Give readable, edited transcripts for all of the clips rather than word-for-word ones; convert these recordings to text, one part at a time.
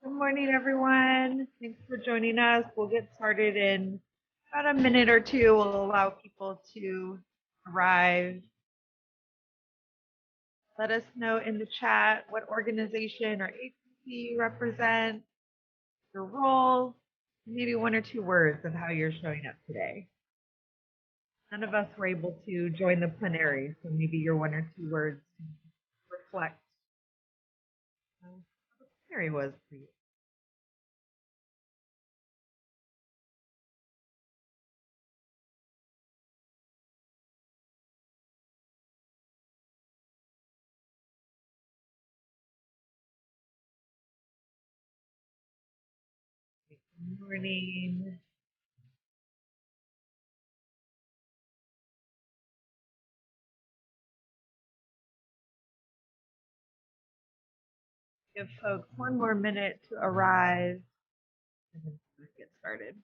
Good morning, everyone. Thanks for joining us. We'll get started in about a minute or two. We'll allow people to arrive. Let us know in the chat what organization or agency you represent, your role, maybe one or two words of how you're showing up today. None of us were able to join the plenary, so maybe your one or two words reflect how the plenary was for you. Good morning. Give folks one more minute to arrive and then get started.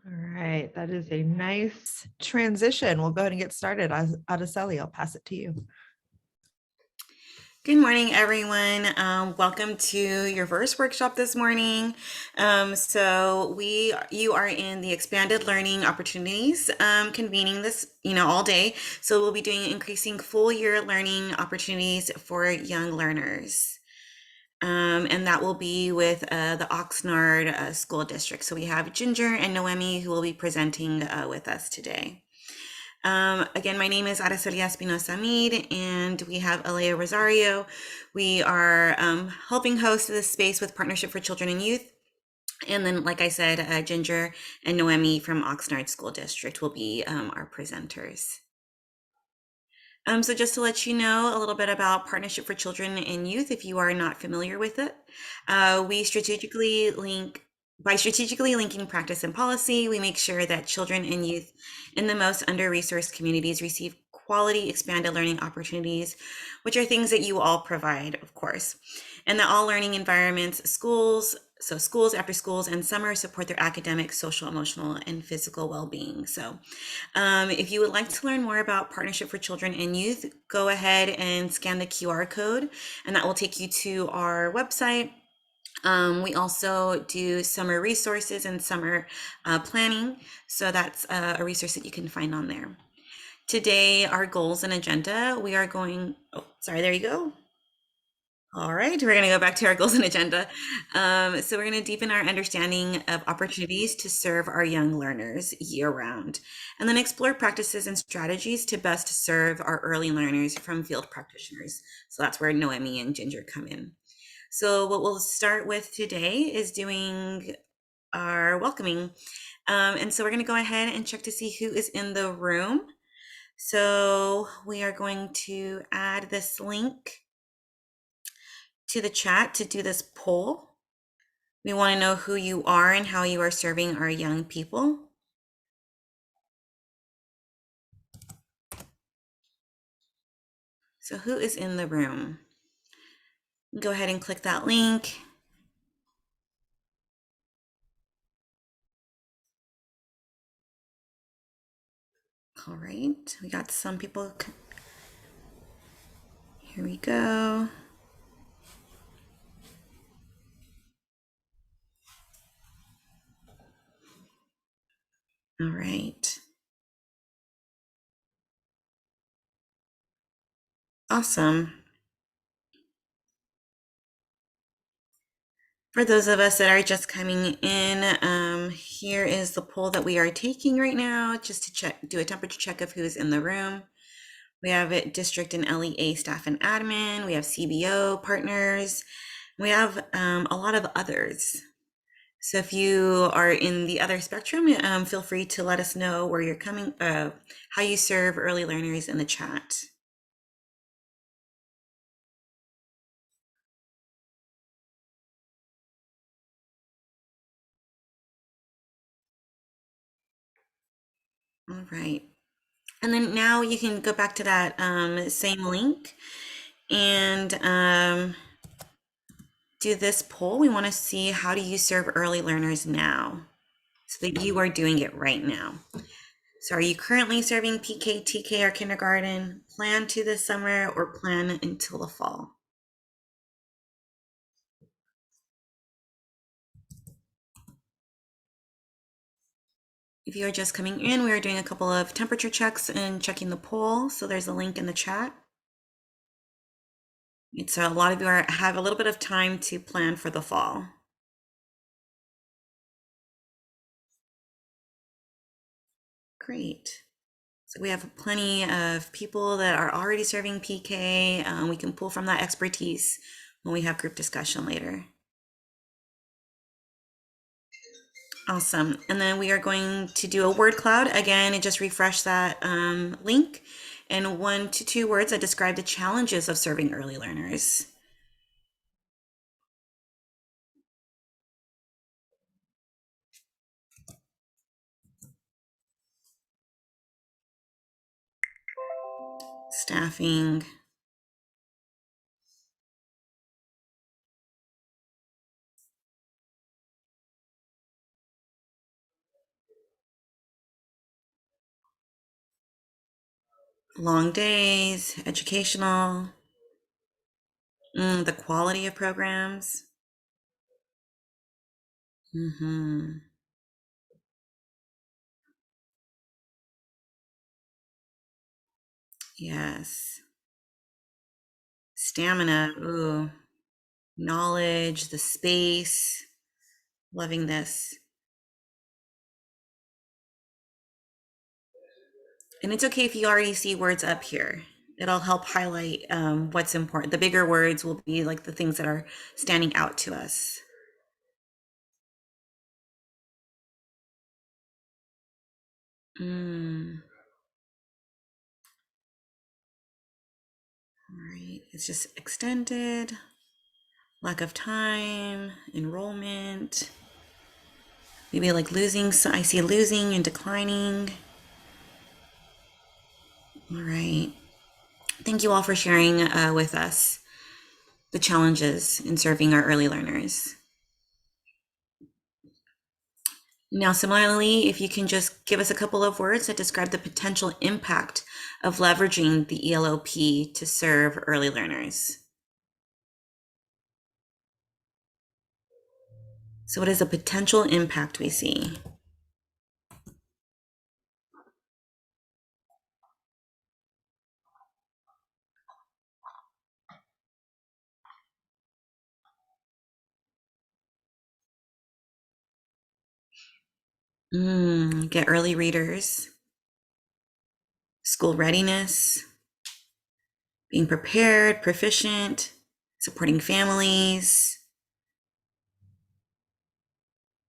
All right, that is a nice transition. We'll go ahead and get started. Aleah, I'll pass it to you. Good morning, everyone. Welcome to your first workshop this morning. You are in the expanded learning opportunities convening this, all day. So we'll be doing increasing full year learning opportunities for young learners. And that will be with the Oxnard School District. So we have Ginger and Noemi who will be presenting with us today. Again, my name is Rosario Espinosa-Mead, and we have Aleah Rosario. We are helping host this space with Partnership for Children and Youth. And then, like I said, Ginger and Noemi from Oxnard School District will be our presenters. So just to let you know a little bit about Partnership for Children and Youth, if you are not familiar with it, we strategically linking practice and policy, we make sure that children and youth in the most under-resourced communities receive quality expanded learning opportunities, which are things that you all provide, of course. And that all learning environments, schools, after schools, and summer support their academic, social, emotional, and physical well-being. So if you would like to learn more about Partnership for Children and Youth, go ahead and scan the QR code, and that will take you to our website. We also do summer resources and summer planning. So that's a resource that you can find on there. Today, our goals and agenda, we are going, there you go. All right, we're going to go back to our goals and agenda. So we're going to deepen our understanding of opportunities to serve our young learners year round, and then explore practices and strategies to best serve our early learners from field practitioners. So that's where Noemi and Ginger come in. So what we'll start with today is doing our welcoming. And so we're going to go ahead and check to see who is in the room. So we are going to add this link to the chat to do this poll. We want to know who you are and how you are serving our young people. So who is in the room? Go ahead and click that link. All right, we got some people. Here we go. All right. Awesome. For those of us that are just coming in, here is the poll that we are taking right now, just to do a temperature check of who's in the room. We have it district and LEA staff and admin. We have CBO partners. We have a lot of others. So if you are in the other spectrum, feel free to let us know where you're coming, how you serve early learners in the chat. All right. And then now you can go back to that same link and do this poll. We want to see, how do you serve early learners now, so that you are doing it right now. So are you currently serving PK, TK, or kindergarten? Plan to this summer, or plan until the fall? If you are just coming in, we are doing a couple of temperature checks and checking the poll. So there's a link in the chat. It's a lot of you have a little bit of time to plan for the fall. Great. So we have plenty of people that are already serving PK. We can pull from that expertise when we have group discussion later. Awesome. And then we are going to do a word cloud again, and just refresh that link, and 1 to 2 words that describe the challenges of serving early learners. Staffing, long days, educational, the quality of programs. Yes. Stamina, ooh, knowledge, the space. Loving this. And it's okay if you already see words up here. It'll help highlight what's important. The bigger words will be like the things that are standing out to us. All right, it's just extended, lack of time, enrollment. Maybe like losing, so I see losing and declining. All right. Thank you all for sharing with us the challenges in serving our early learners. Now, similarly, if you can just give us a couple of words that describe the potential impact of leveraging the ELO-P to serve early learners. So what is the potential impact we see? Get early readers, school readiness, being prepared, proficient, supporting families,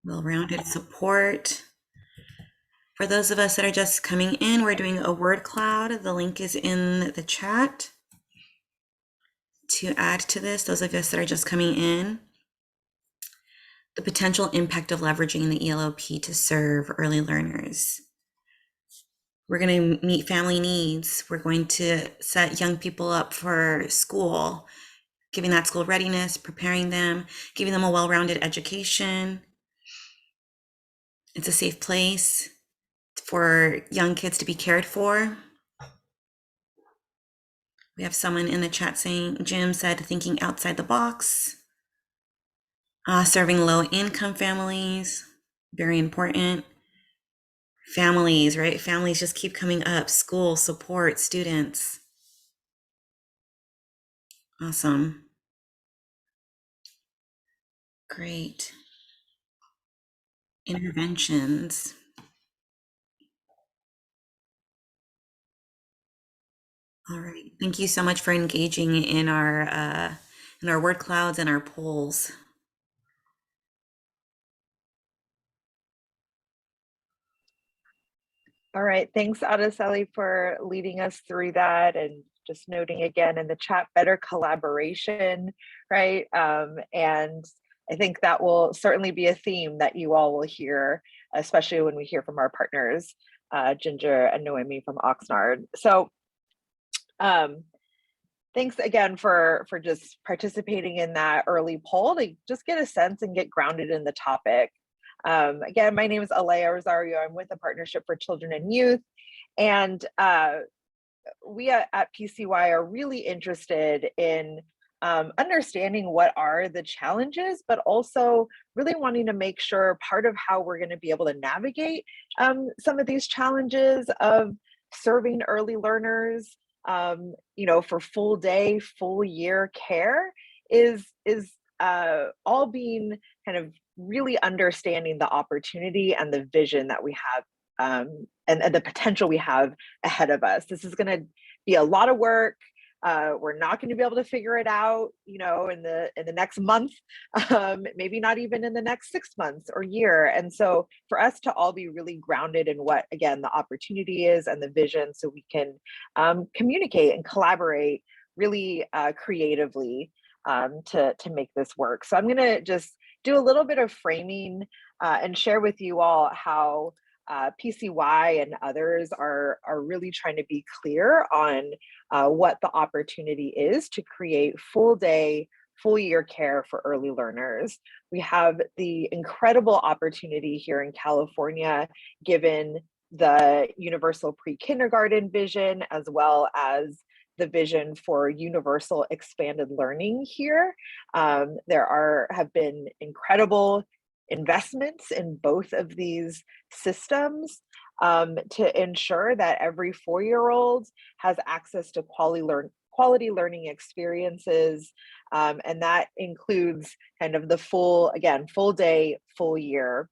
well-rounded support. For those of us that are just coming in, we're doing a word cloud. The link is in the chat to add to this. Those of us that are just coming in, the potential impact of leveraging the ELO-P to serve early learners. We're going to meet family needs. We're going to set young people up for school, giving that school readiness, preparing them, giving them a well-rounded education. It's a safe place for young kids to be cared for. We have someone in the chat saying, Jim said, thinking outside the box. Serving low-income families, very important. Families, right? Families just keep coming up. School, support, students. Awesome. Great. Interventions. All right. Thank you so much for engaging in our word clouds and our polls. All right, thanks Adeseli for leading us through that, and just noting again in the chat, better collaboration, right? And I think that will certainly be a theme that you all will hear, especially when we hear from our partners, Ginger and Noemi from Oxnard. So thanks again for just participating in that early poll to just get a sense and get grounded in the topic. Again, my name is Aleah Rosario. I'm with the Partnership for Children and Youth. And we at PCY are really interested in understanding what are the challenges, but also really wanting to make sure part of how we're going to be able to navigate some of these challenges of serving early learners, for full day, full year care is all being kind of really understanding the opportunity and the vision that we have, and the potential we have ahead of us. This is going to be a lot of work. We're not going to be able to figure it out, in the next month, maybe not even in the next 6 months or year. And so for us to all be really grounded in what, again, the opportunity is and the vision, so we can communicate and collaborate really creatively to make this work. So I'm going to just do a little bit of framing and share with you all how PCY and others are really trying to be clear on what the opportunity is to create full day, full year care for early learners. We have the incredible opportunity here in California, given the universal pre-kindergarten vision, as well as the vision for universal expanded learning here. There have been incredible investments in both of these systems to ensure that every 4-year-old has access to quality learning experiences. And that includes kind of the full day, full year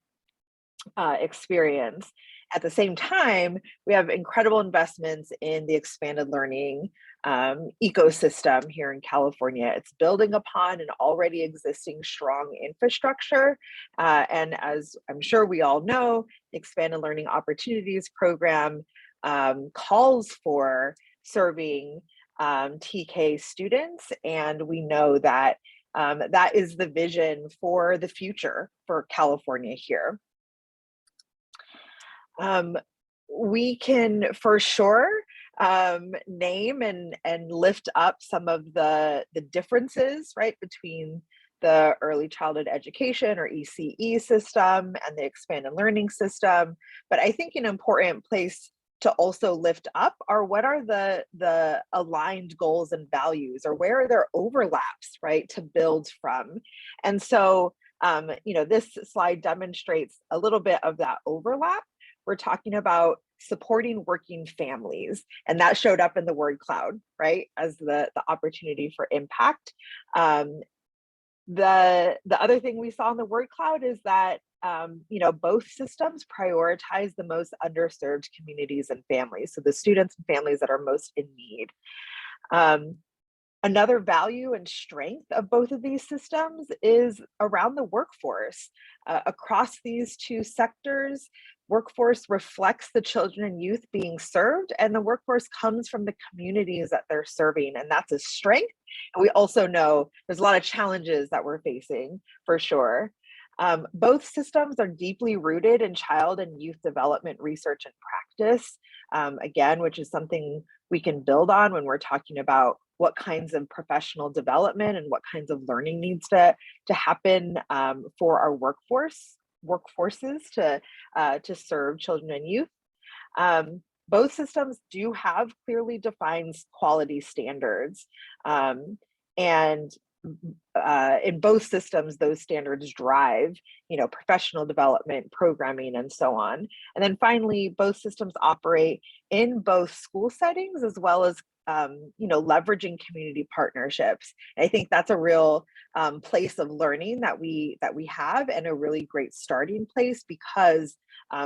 experience. At the same time, we have incredible investments in the expanded learning ecosystem here in California. It's building upon an already existing strong infrastructure. And as I'm sure we all know, the Expanded Learning Opportunities Program calls for serving TK students. And we know that that is the vision for the future for California here. We can for sure name and lift up some of the differences, right, between the early childhood education or ECE system and the expanded learning system. But I think an important place to also lift up are what are the aligned goals and values, or where are there overlaps, right, to build from. And so this slide demonstrates a little bit of that overlap. We're talking about supporting working families, and that showed up in the word cloud, right, as the opportunity for impact. The other thing we saw in the word cloud is that both systems prioritize the most underserved communities and families, so the students and families that are most in need. Another value and strength of both of these systems is around the workforce. Across these two sectors, workforce reflects the children and youth being served, and the workforce comes from the communities that they're serving, and that's a strength. And we also know there's a lot of challenges that we're facing, for sure. Both systems are deeply rooted in child and youth development research and practice, again, which is something we can build on when we're talking about what kinds of professional development and what kinds of learning needs to happen for our workforces to serve children and youth. Both systems do have clearly defined quality standards, and in both systems, those standards drive, professional development, programming, and so on. And then finally, both systems operate in both school settings as well as leveraging community partnerships. And I think that's a real place of learning that we have, and a really great starting place, because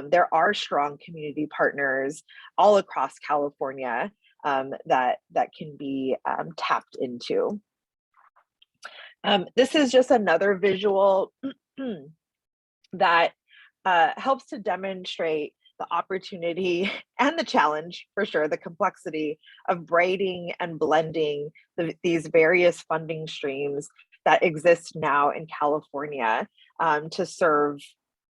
there are strong community partners all across California that can be tapped into. This is just another visual that helps to demonstrate the opportunity and the challenge, for sure, the complexity of braiding and blending these various funding streams that exist now in California to serve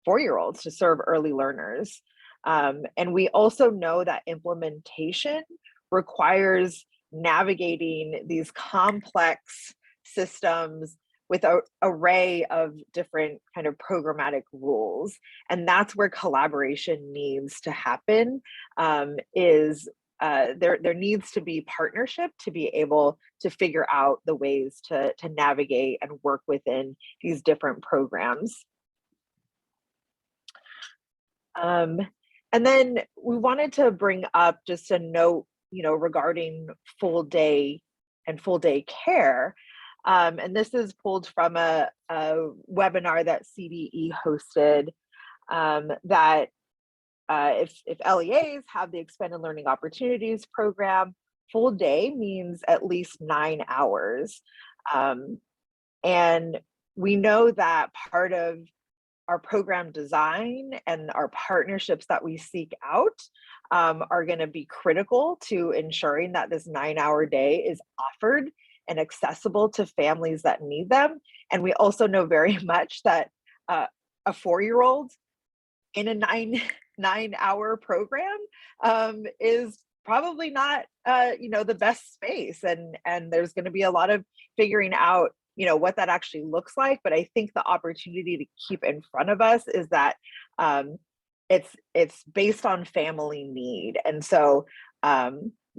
4-year-olds, to serve early learners. And we also know that implementation requires navigating these complex systems with an array of different kind of programmatic rules. And that's where collaboration needs to happen, there needs to be partnership to be able to figure out the ways to navigate and work within these different programs. And then we wanted to bring up just a note, regarding full day and full day care. And this is pulled from a webinar that CDE hosted, that if LEAs have the Expanded Learning Opportunities program, full day means at least 9 hours. And we know that part of our program design and our partnerships that we seek out are going to be critical to ensuring that this 9-hour day is offered and accessible to families that need them. And we also know very much that a 4-year-old in a 9-hour program is probably not the best space, and there's going to be a lot of figuring out what that actually looks like. But I think the opportunity to keep in front of us is that it's based on family need. And so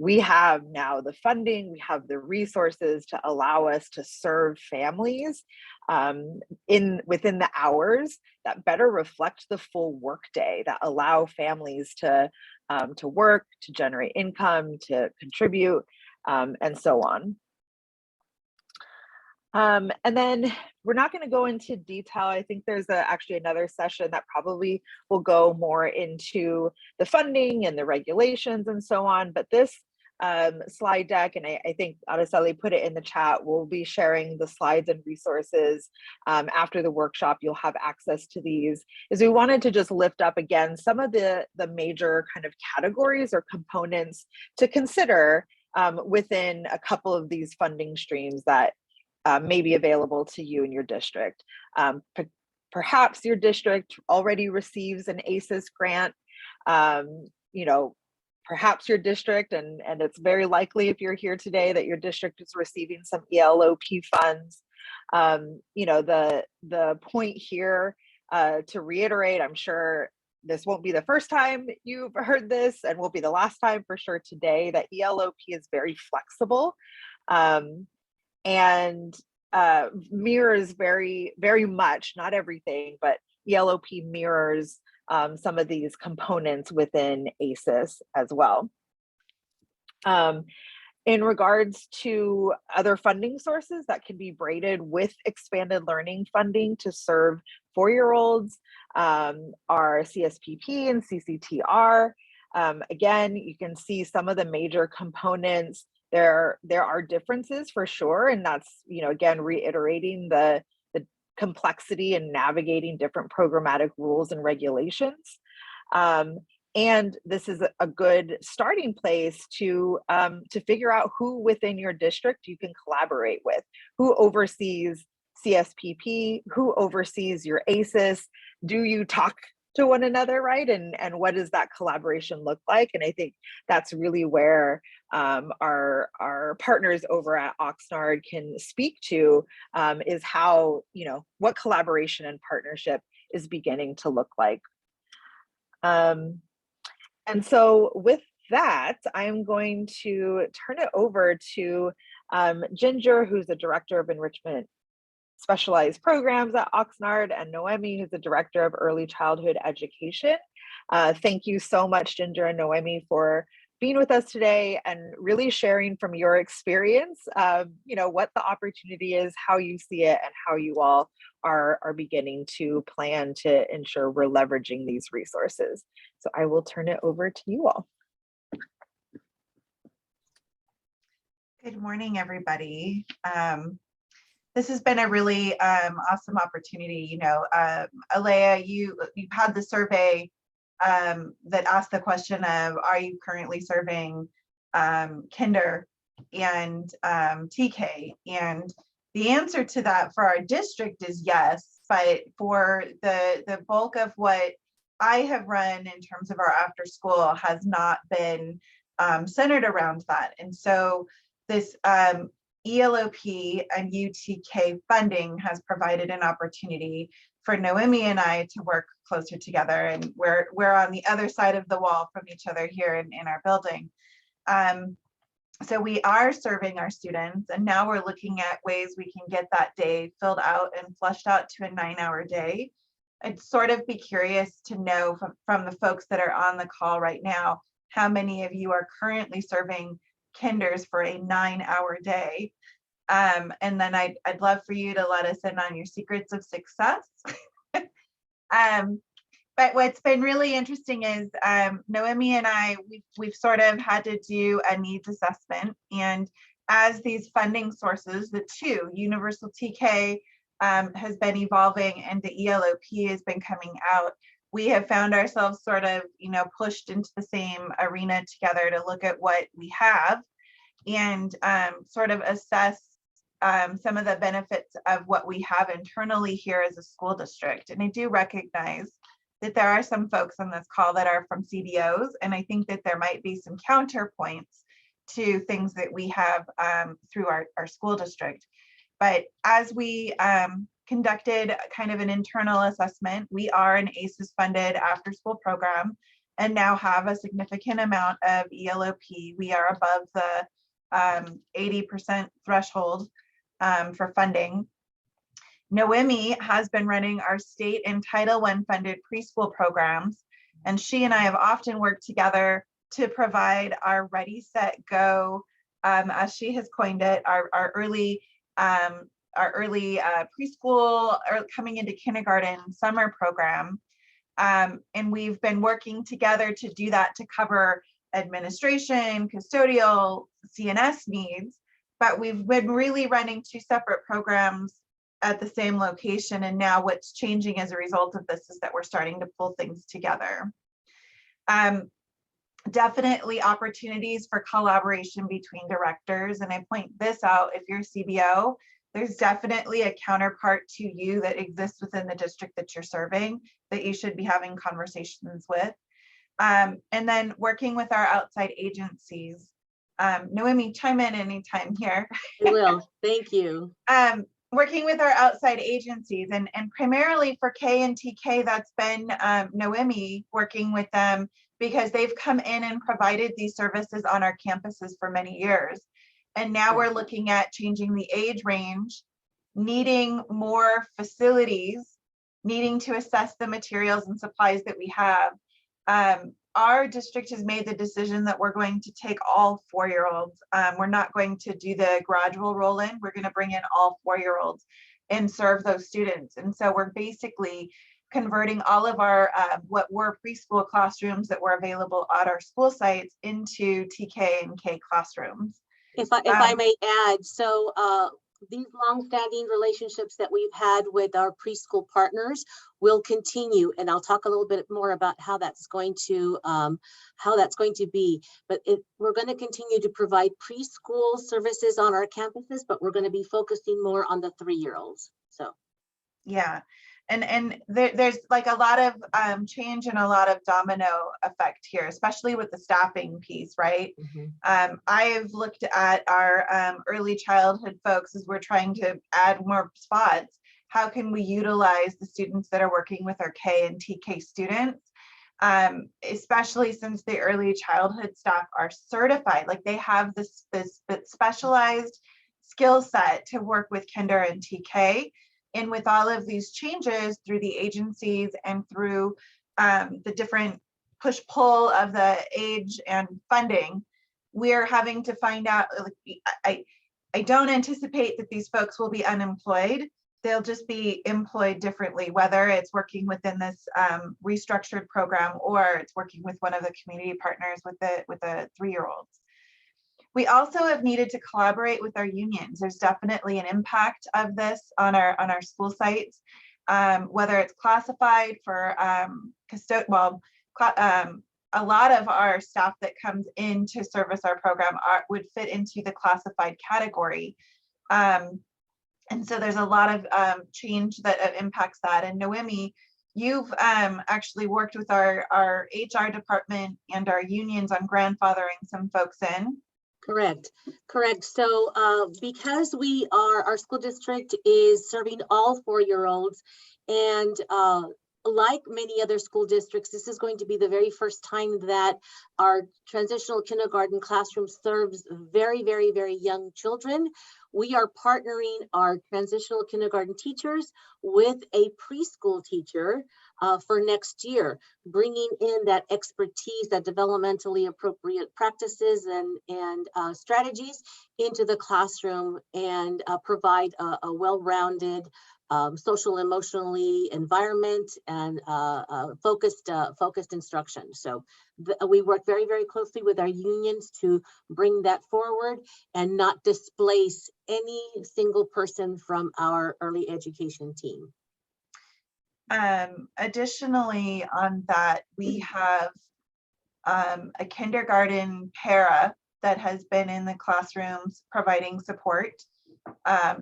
we have now the funding, we have the resources to allow us to serve families within the hours that better reflect the full workday, that allow families to work, to generate income, to contribute, and so on. And then we're not going to go into detail. I think there's actually another session that probably will go more into the funding and the regulations and so on. But this slide deck, and I think Araceli put it in the chat, we'll be sharing the slides and resources after the workshop. You'll have access to these. Is we wanted to just lift up again some of the major kind of categories or components to consider within a couple of these funding streams that may be available to you in your district. Perhaps your district already receives an ACES grant. Perhaps your district, and it's very likely if you're here today that your district is receiving some ELO-P funds. The point here to reiterate, I'm sure this won't be the first time you've heard this and won't be the last time for sure today, that ELO-P is very flexible. And mirrors very, very much, not everything, but ELO-P mirrors some of these components within ACES as well. In regards to other funding sources that can be braided with expanded learning funding to serve 4-year-olds, are CSTP and CCTR. Again, you can see some of the major components. There are differences for sure, and that's again reiterating the complexity in navigating different programmatic rules and regulations. And this is a good starting place to figure out who within your district you can collaborate with, who oversees CSTP, who oversees your ACES. Do you talk to one another, right? And what does that collaboration look like? And I think that's really where our partners over at Oxnard can speak to is how, what collaboration and partnership is beginning to look like. And so with that, I'm going to turn it over to Ginger, who's the Director of Enrichment Specialized Programs at Oxnard, and Noemi, who's the Director of Early Childhood Education. Thank you so much, Ginger and Noemi, for being with us today and really sharing from your experience, what the opportunity is, how you see it, and how you all are beginning to plan to ensure we're leveraging these resources. So I will turn it over to you all. Good morning, everybody. This has been a really awesome opportunity. Aleah, you've had the survey that asked the question of, are you currently serving kinder and TK? And the answer to that for our district is yes, but for the bulk of what I have run in terms of our after school has not been centered around that. And so this ELO-P and UTK funding has provided an opportunity for Noemi and I to work closer together, and we're on the other side of the wall from each other here in our building. So we are serving our students, and now we're looking at ways we can get that day filled out and flushed out to a 9-hour day. I'd sort of be curious to know from the folks that are on the call right now, how many of you are currently serving kinders for a 9-hour day? And then I'd love for you to let us in on your secrets of success. But what's been really interesting is Noemi and I, we've sort of had to do a needs assessment. And as these funding sources, the two, Universal TK has been evolving and the ELO-P has been coming out, we have found ourselves sort of, pushed into the same arena together to look at what we have and sort of assess some of the benefits of what we have internally here as a school district. And I do recognize that there are some folks on this call that are from CDOs, and I think that there might be some counterpoints to things that we have through our school district. But as we conducted kind of an internal assessment, we are an ACES funded after school program and now have a significant amount of ELO-P. We are above the 80% threshold for funding. Noemi has been running our state and Title I funded preschool programs, and she and I have often worked together to provide our Ready, Set, Go, as she has coined it, our early preschool or coming into kindergarten summer program. And we've been working together to do that, to cover administration, custodial, CNS needs, but we've been really running two separate programs at the same location. And now what's changing as a result of this is that we're starting to pull things together. Definitely opportunities for collaboration between directors. And I point this out, if you're CBO, there's definitely a counterpart to you that exists within the district that you're serving that you should be having conversations with. And then working with our outside agencies. Noemi, chime in anytime here. I will, thank you. Working with our outside agencies and primarily for K and TK, that's been Noemi working with them because they've come in and provided these services on our campuses for many years. And now we're looking at changing the age range, needing more facilities, needing to assess the materials and supplies that we have. Our district has made the decision that we're going to take all 4-year-olds. We're not going to do the gradual roll in. We're going to bring in all 4-year-olds and serve those students. And so we're basically converting all of our what were preschool classrooms that were available at our school sites into TK and K classrooms. If I may add, so these longstanding relationships that we've had with our preschool partners will continue, and I'll talk a little bit more about how that's going to be. But we're going to continue to provide preschool services on our campuses, but we're going to be focusing more on the 3-year-olds. So, yeah. And there's like a lot of change and a lot of domino effect here, especially with the staffing piece, right? Mm-hmm. I've looked at our early childhood folks as we're trying to add more spots. How can we utilize the students that are working with our K and TK students, especially since the early childhood staff are certified, like they have this specialized skill set to work with kinder and TK. And with all of these changes through the agencies and through the different push-pull of the age and funding, we're having to find out, I don't anticipate that these folks will be unemployed. They'll just be employed differently, whether it's working within this restructured program or it's working with one of the community partners with the 3-year-olds. We also have needed to collaborate with our unions. There's definitely an impact of this on our school sites, whether it's classified for a lot of our staff that comes in to service our program would fit into the classified category. And so there's a lot of change that impacts that. And Noemi, you've actually worked with our HR department and our unions on grandfathering some folks in. Correct. So because our school district is serving all 4-year-olds, and like many other school districts, this is going to be the very first time that our transitional kindergarten classroom serves very, very, very young children. We are partnering our transitional kindergarten teachers with a preschool teacher for next year, bringing in that expertise, that developmentally appropriate practices and strategies into the classroom, and provide a well-rounded social, emotionally environment and focused instruction. So we work very, very closely with our unions to bring that forward and not displace any single person from our early education team. Additionally on that, we have a kindergarten para that has been in the classrooms providing support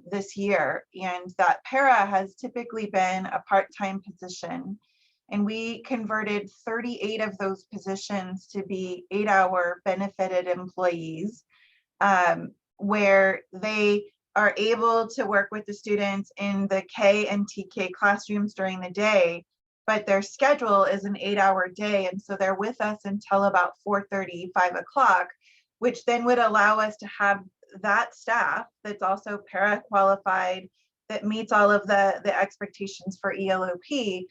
this year, and that para has typically been a part-time position, and we converted 38 of those positions to be 8-hour benefited employees, where they are able to work with the students in the K and TK classrooms during the day, but their schedule is an 8-hour day, and so they're with us until about 4:30, 5 o'clock, which then would allow us to have that staff that's also para qualified, that meets all of the expectations for ELO-P.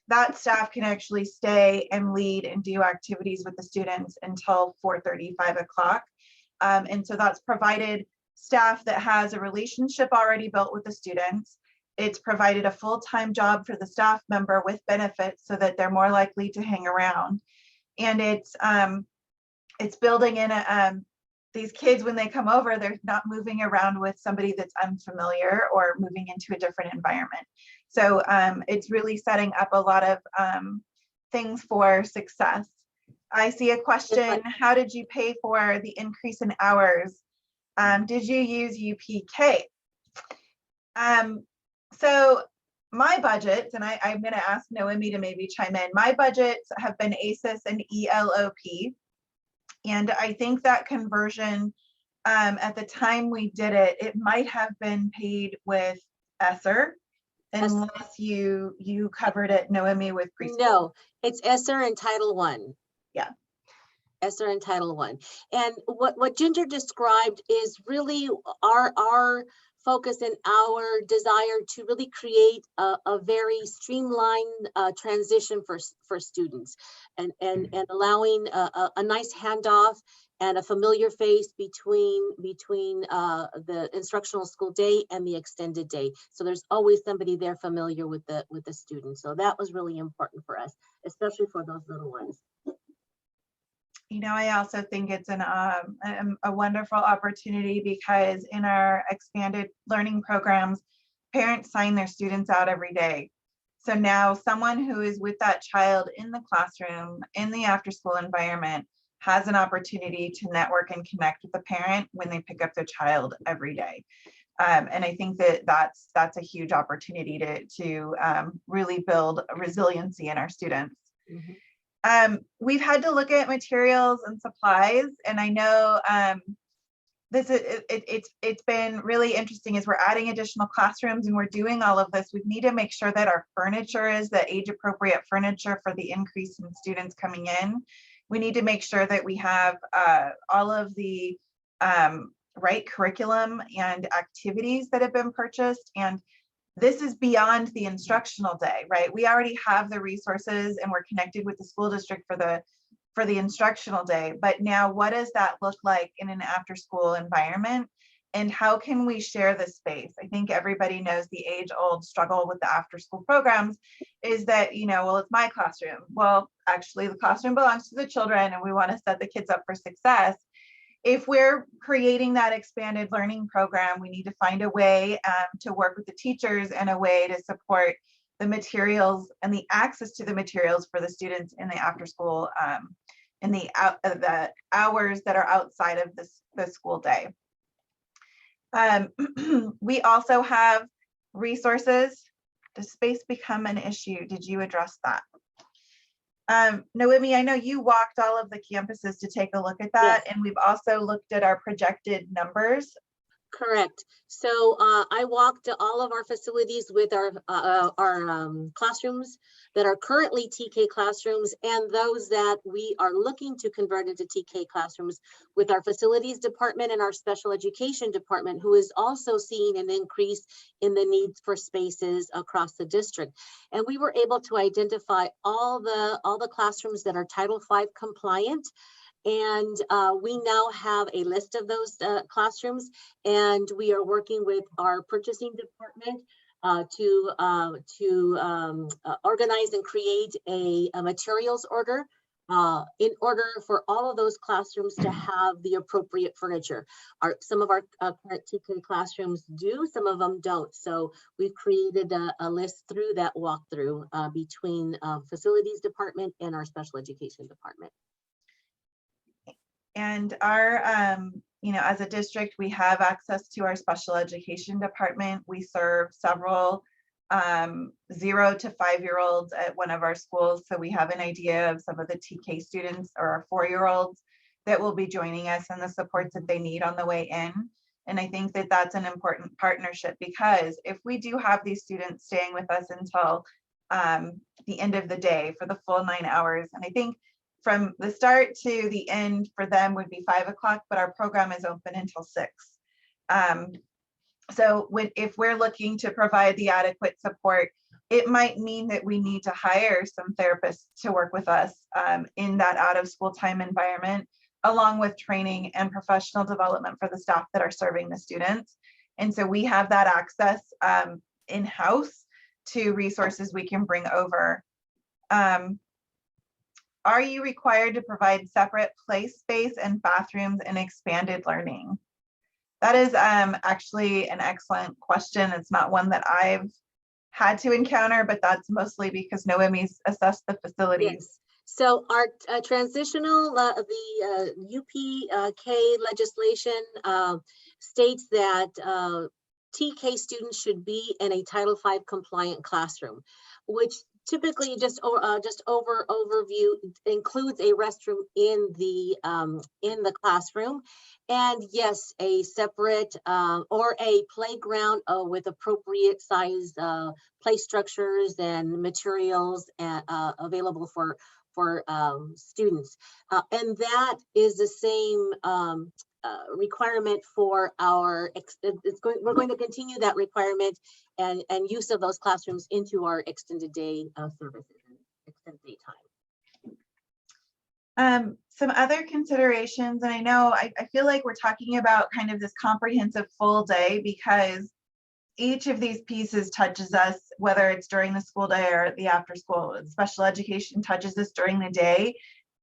That staff can actually stay and lead and do activities with the students until 4:30, 5 o'clock. And so that's provided staff that has a relationship already built with the students. It's provided a full-time job for the staff member with benefits so that they're more likely to hang around. And it's building in these kids, when they come over, they're not moving around with somebody that's unfamiliar or moving into a different environment. So it's really setting up a lot of things for success. I see a question: how did you pay for the increase in hours? Did you use UPK? So my budgets, and I'm going to ask Noemi to maybe chime in, my budgets have been ACES and ELO-P. And I think that conversion, at the time we did it, it might have been paid with ESSER, unless you covered it, Noemi, with preschool. No, it's ESSER and Title I. Yeah. ESSER and Title I. And what Ginger described is really our focus and our desire to really create a very streamlined transition for students, and allowing a nice handoff and a familiar face between the instructional school day and the extended day. So there's always somebody there familiar with the students. So that was really important for us, especially for those little ones. You know, I also think it's a wonderful opportunity, because in our expanded learning programs, parents sign their students out every day. So now someone who is with that child in the classroom, in the after school environment, has an opportunity to network and connect with the parent when they pick up their child every day. And I think that's a huge opportunity to really build resiliency in our students. Mm-hmm. We've had to look at materials and supplies, and I know it's been really interesting as we're adding additional classrooms and we're doing all of this. We need to make sure that our furniture is the age appropriate furniture for the increase in students coming in. We need to make sure that we have all of the right curriculum and activities that have been purchased, and this is beyond the instructional day, right? We already have the resources and we're connected with the school district for the instructional day. But now what does that look like in an after school environment? And how can we share this space? I think everybody knows the age-old struggle with the after school programs is that, you know, well, it's my classroom. Well, actually the classroom belongs to the children, and we want to set the kids up for success. If we're creating that expanded learning program, we need to find a way to work with the teachers and a way to support the materials and the access to the materials for the students in the after school, in the hours that are outside of the school day. We also have resources. Does space become an issue? Did you address that? Noemi, I know you walked all of the campuses to take a look at that, Yes. and we've also looked at our projected numbers. Correct. So I walked all of our facilities with our classrooms that are currently TK classrooms and those that we are looking to convert into TK classrooms with our facilities department and our special education department, who is also seeing an increase in the needs for spaces across the district. And we were able to identify all the classrooms that are Title V compliant. And we now have a list of those classrooms, and we are working with our purchasing department to organize and create a materials order in order for all of those classrooms to have the appropriate furniture. Some of our current TK classrooms do, some of them don't. So we've created a list through that walkthrough between facilities department and our special education department. And our, you know, as a district, we have access to our special education department. We serve several 0 to 5-year-olds at one of our schools. So we have an idea of some of the TK students or our 4-year-olds that will be joining us and the supports that they need on the way in. And I think that that's an important partnership, because if we do have these students staying with us until the end of the day for the full 9 hours, and I think from the start to the end for them would be 5 o'clock, but our program is open until 6. So if we're looking to provide the adequate support, it might mean that we need to hire some therapists to work with us in that out of school time environment, along with training and professional development for the staff that are serving the students. And so we have that access in-house to resources we can bring over. Are you required to provide separate play space and bathrooms in expanded learning? That is actually an excellent question. It's not one that I've had to encounter, but that's mostly because Noemi's assessed the facilities. Yes. So our transitional, the UPK legislation states that TK students should be in a Title V compliant classroom, which typically just overview includes a restroom in the classroom, and yes, a separate or a playground with appropriate size play structures and materials available for students, and that is the same requirement for our. We're going to continue that requirement and use of those classrooms into our extended day services and extended day time. Some other considerations, and I know I feel like we're talking about kind of this comprehensive full day, because each of these pieces touches us, whether it's during the school day or the after school. Special education touches us during the day.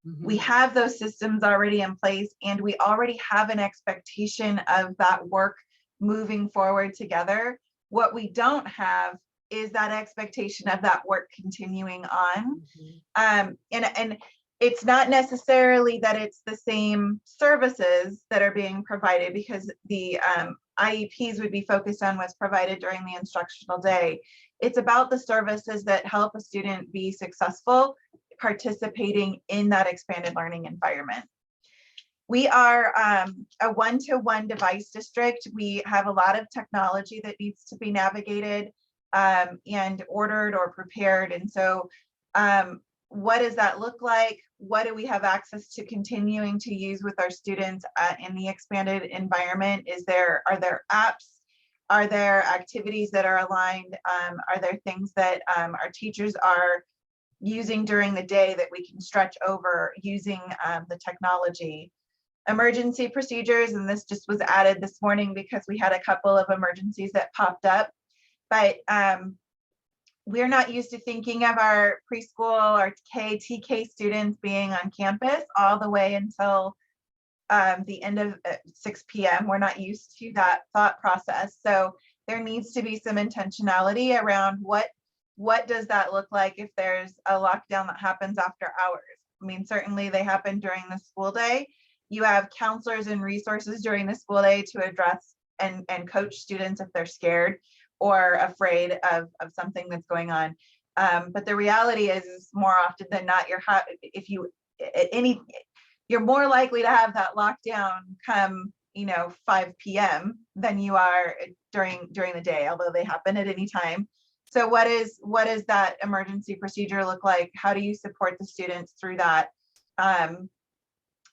Mm-hmm. We have those systems already in place, and we already have an expectation of that work moving forward together. What we don't have is that expectation of that work continuing on. Mm-hmm. And it's not necessarily that it's the same services that are being provided, because the IEPs would be focused on what's provided during the instructional day. It's about the services that help a student be successful participating in that expanded learning environment. We are a one-to-one device district. We have a lot of technology that needs to be navigated and ordered or prepared. And so what does that look like? What do we have access to continuing to use with our students in the expanded environment? Are there apps? Are there activities that are aligned? Are there things that our teachers are using during the day that we can stretch over using the technology? Emergency procedures, and this just was added this morning because we had a couple of emergencies that popped up, but we're not used to thinking of our preschool or TK students being on campus all the way until the end of 6 p.m. We're not used to that thought process. So there needs to be some intentionality around what what does that look like if there's a lockdown that happens after hours? I mean, certainly they happen during the school day. You have counselors and resources during the school day to address and coach students if they're scared or afraid of something that's going on. But the reality is more often than not, you're more likely to have that lockdown come 5 p.m. than you are during the day, although they happen at any time. So what is that emergency procedure look like? How do you support the students through that?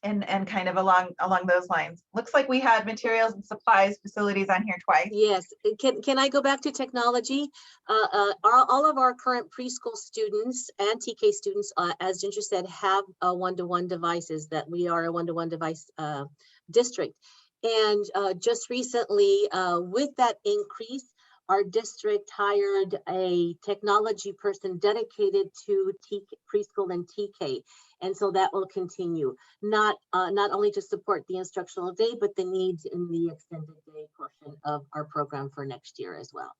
And kind of along those lines. Looks like we had materials and supplies facilities on here twice. Yes, can I go back to technology? All of our current preschool students and TK students, as Ginger said, have one-to-one devices. That we are a one-to-one device district. And just recently, with that increase, our district hired a technology person dedicated to preschool and TK. And so that will continue, not only to support the instructional day, but the needs in the extended day portion of our program for next year as well.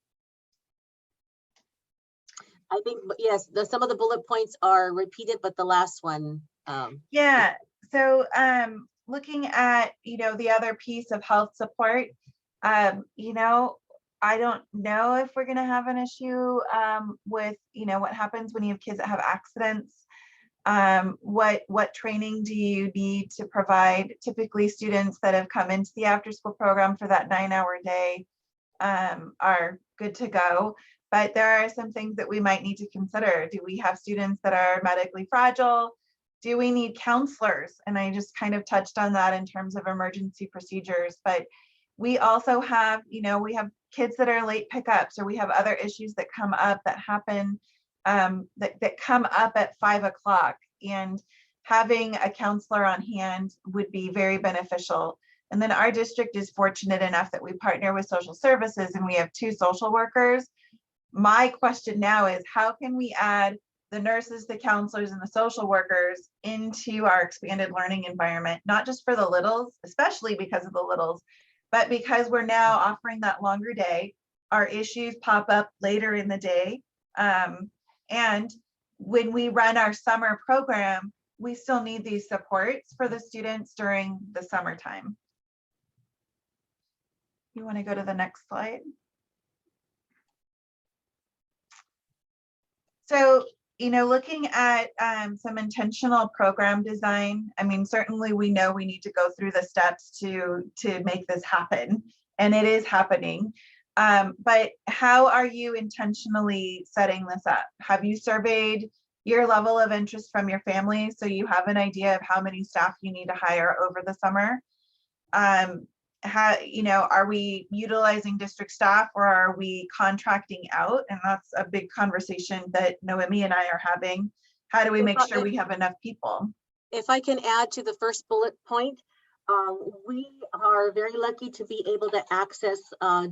I think, yes, some of the bullet points are repeated, but the last one. Yeah, so looking at, the other piece of health support, I don't know if we're gonna have an issue with, what happens when you have kids that have accidents. What training do you need to provide? Typically students that have come into the after school program for that 9-hour day are good to go, but there are some things that we might need to consider. Do we have students that are medically fragile? Do we need counselors? And I just kind of touched on that in terms of emergency procedures, but we also have, we have kids that are late pickups, or we have other issues that come up that happen that come up at 5 o'clock, and having a counselor on hand would be very beneficial. And then our district is fortunate enough that we partner with social services and we have 2 social workers. My question now is, how can we add the nurses, the counselors, and the social workers into our expanded learning environment, not just for the littles, especially because of the littles, but because we're now offering that longer day. Our issues pop up later in the day. And when we run our summer program, we still need these supports for the students during the summertime. You want to go to the next slide? So, looking at some intentional program design, I mean, certainly we know we need to go through the steps to make this happen, and it is happening. But how are you intentionally setting this up? Have you surveyed your level of interest from your family so you have an idea of how many staff you need to hire over the summer? Are we utilizing district staff, or are we contracting out? And that's a big conversation that Noemi and I are having. How do we make sure we have enough people? If I can add to the first bullet point, we are very lucky to be able to access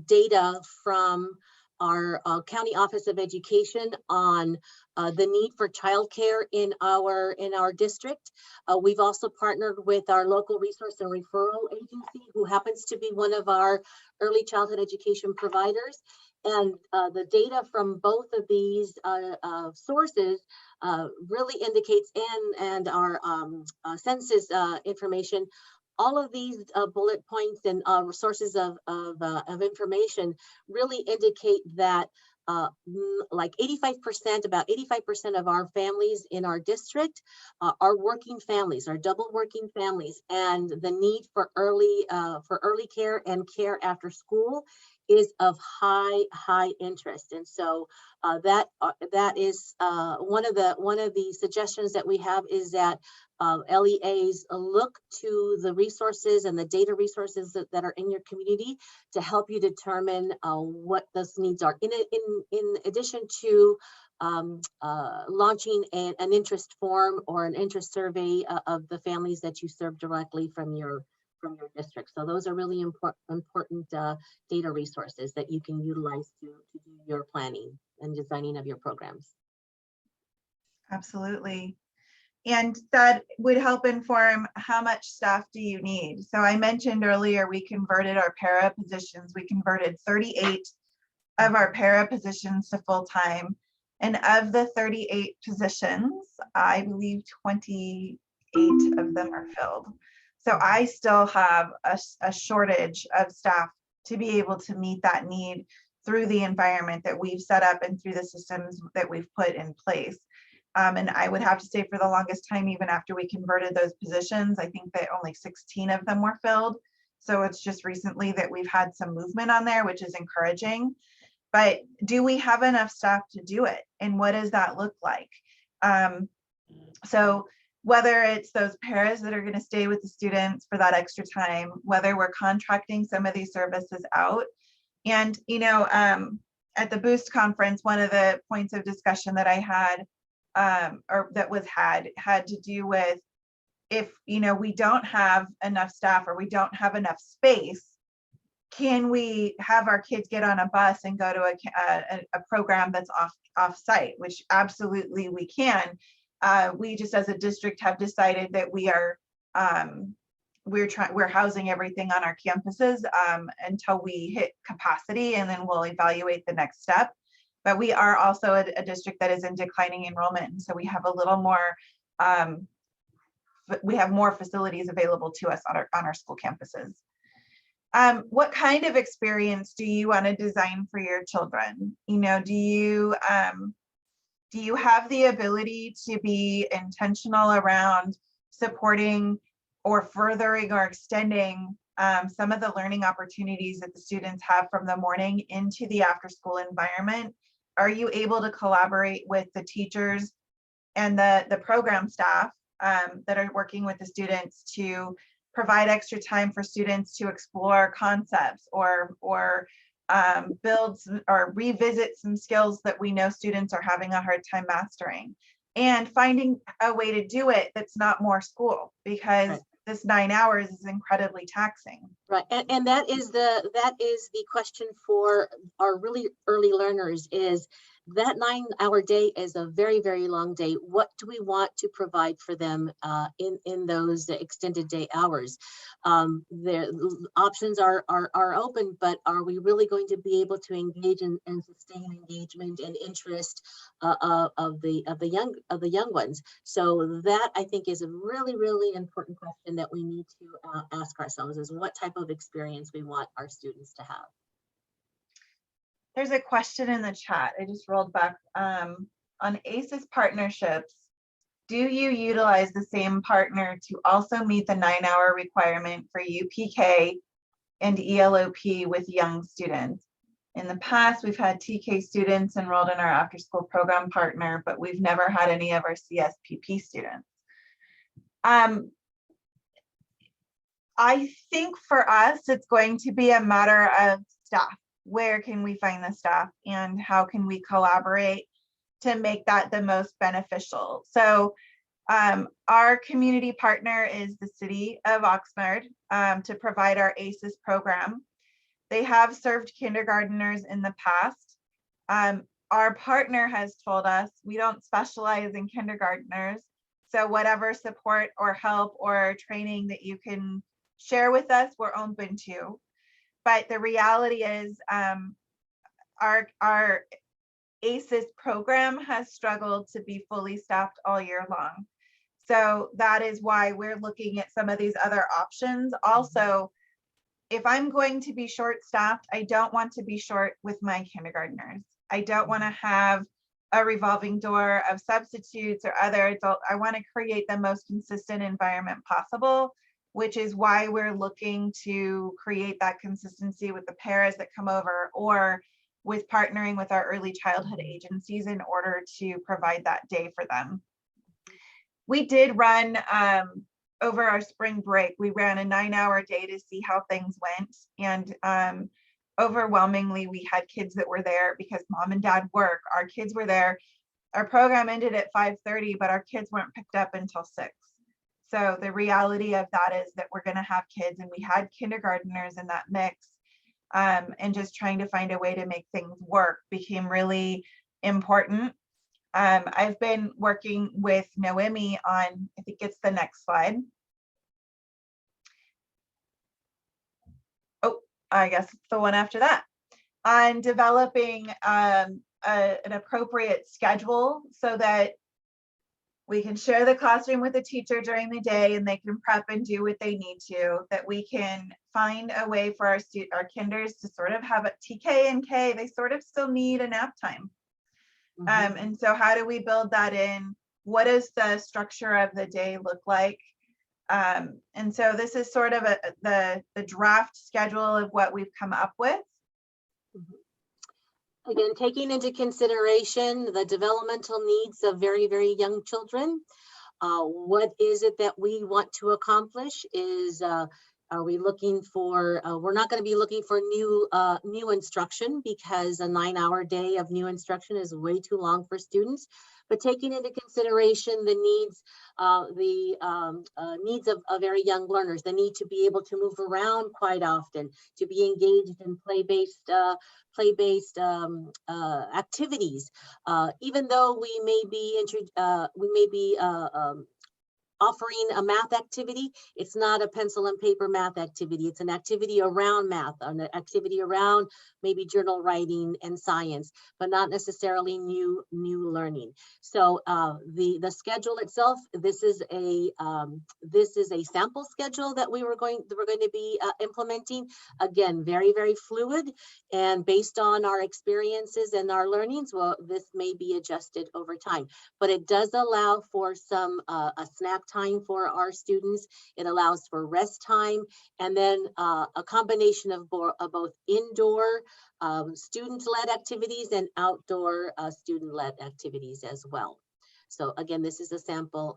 data from our County Office of Education on the need for childcare in our district. We've also partnered with our local resource and referral agency, who happens to be one of our early childhood education providers. And the data from both of these sources really indicates, and our census information, all of these bullet points and sources of information really indicate that like 85%, about 85% of our families in our district are working families, are double working families, and the need for early care and care after school is of high interest. And so that is one of the suggestions that we have, is that LEAs look to the resources and the data resources that are in your community to help you determine what those needs are. In addition to launching an interest form or an interest survey of the families that you serve directly from your district. So those are really important data resources that you can utilize to do your planning and designing of your programs. Absolutely. And that would help inform how much staff do you need. So I mentioned earlier, we converted our para positions. We converted 38 of our para positions to full-time. And of the 38 positions, I believe 28 of them are filled. So I still have a shortage of staff to be able to meet that need through the environment that we've set up and through the systems that we've put in place. And I would have to say for the longest time, even after we converted those positions, I think that only 16 of them were filled. So it's just recently that we've had some movement on there, which is encouraging. But do we have enough staff to do it? And what does that look like? So whether it's those paras that are going to stay with the students for that extra time, whether we're contracting some of these services out. And, you know, at the Boost conference, one of the points of discussion that I had, or that was had to do with, if, you know, we don't have enough staff or we don't have enough space, can we have our kids get on a bus and go to a program that's off site, which absolutely we can. We just as a district have decided that we are we're housing everything on our campuses until we hit capacity, and then we'll evaluate the next step. But we are also a district that is in declining enrollment, and so we have a little more we have more facilities available to us on our school campuses. What kind of experience do you want to design for your children? You know, do you have the ability to be intentional around supporting or furthering or extending some of the learning opportunities that the students have from the morning into the after school environment? Are you able to collaborate with the teachers and the program staff that are working with the students to provide extra time for students to explore concepts or build or revisit some skills that we know students are having a hard time mastering, and finding a way to do it that's not more school, because right. This 9 hours is incredibly taxing. Right, and that is the question for our really early learners, is that 9-hour day is a very, very long day. What do we want to provide for them in those extended day hours? The options are open, but are we really going to be able to engage and sustain engagement and interest of the young ones? So that, I think, is a really, really important question that we need to ask ourselves, is what type of experience we want our students to have. There's a question in the chat. I just rolled back on ACES partnerships. Do you utilize the same partner to also meet the 9-hour requirement for UPK and ELO-P with young students? In the past, we've had TK students enrolled in our after school program partner, but we've never had any of our CSTP students. I think for us, it's going to be a matter of staff. Where can we find the staff, and how can we collaborate to make that the most beneficial? So our community partner is the city of Oxnard to provide our ACES program. They have served kindergarteners in the past. Our partner has told us we don't specialize in kindergarteners, so whatever support or help or training that you can share with us, we're open to. But the reality is our ACES program has struggled to be fully staffed all year long. So that is why we're looking at some of these other options. Also, if I'm going to be short staffed, I don't want to be short with my kindergartners. I don't want to have a revolving door of substitutes or other adult. I want to create the most consistent environment possible, which is why we're looking to create that consistency with the paras that come over, or with partnering with our early childhood agencies in order to provide that day for them. We did run over our spring break, we ran a 9-hour day to see how things went. And overwhelmingly, we had kids that were there because mom and dad work. Our kids were there. Our program ended at 5:30, but our kids weren't picked up until 6. So the reality of that is that we're going to have kids, and we had kindergarteners in that mix, and just trying to find a way to make things work became really important. I've been working with Noemi on, I think it's the next slide. Oh, I guess it's the one after that, on developing an appropriate schedule so that we can share the classroom with the teacher during the day and they can prep and do what they need to, that we can find a way for our kinders to sort of have a TK and K, they sort of still need a nap time. And so how do we build that in? What does the structure of the day look like? And so this is sort of the draft schedule of what we've come up with. Again, taking into consideration the developmental needs of very, very young children. What is it that we want to accomplish? Are we looking for, we're not going to be looking for new instruction, because a 9-hour day of new instruction is way too long for students. But taking into consideration the needs, needs of very young learners, the need to be able to move around quite often, to be engaged in play-based activities. Even though we may be offering a math activity, it's not a pencil and paper math activity. It's an activity around math, an activity around maybe journal writing and science, but not necessarily new learning. So the schedule itself, this is a sample schedule that we're going to be implementing. Again, very, very fluid, and based on our experiences and our learnings, well, this may be adjusted over time. But it does allow for some a snack time for our students. It allows for rest time, and then a combination of both indoor student-led activities and outdoor student-led activities as well. So again, this is a sample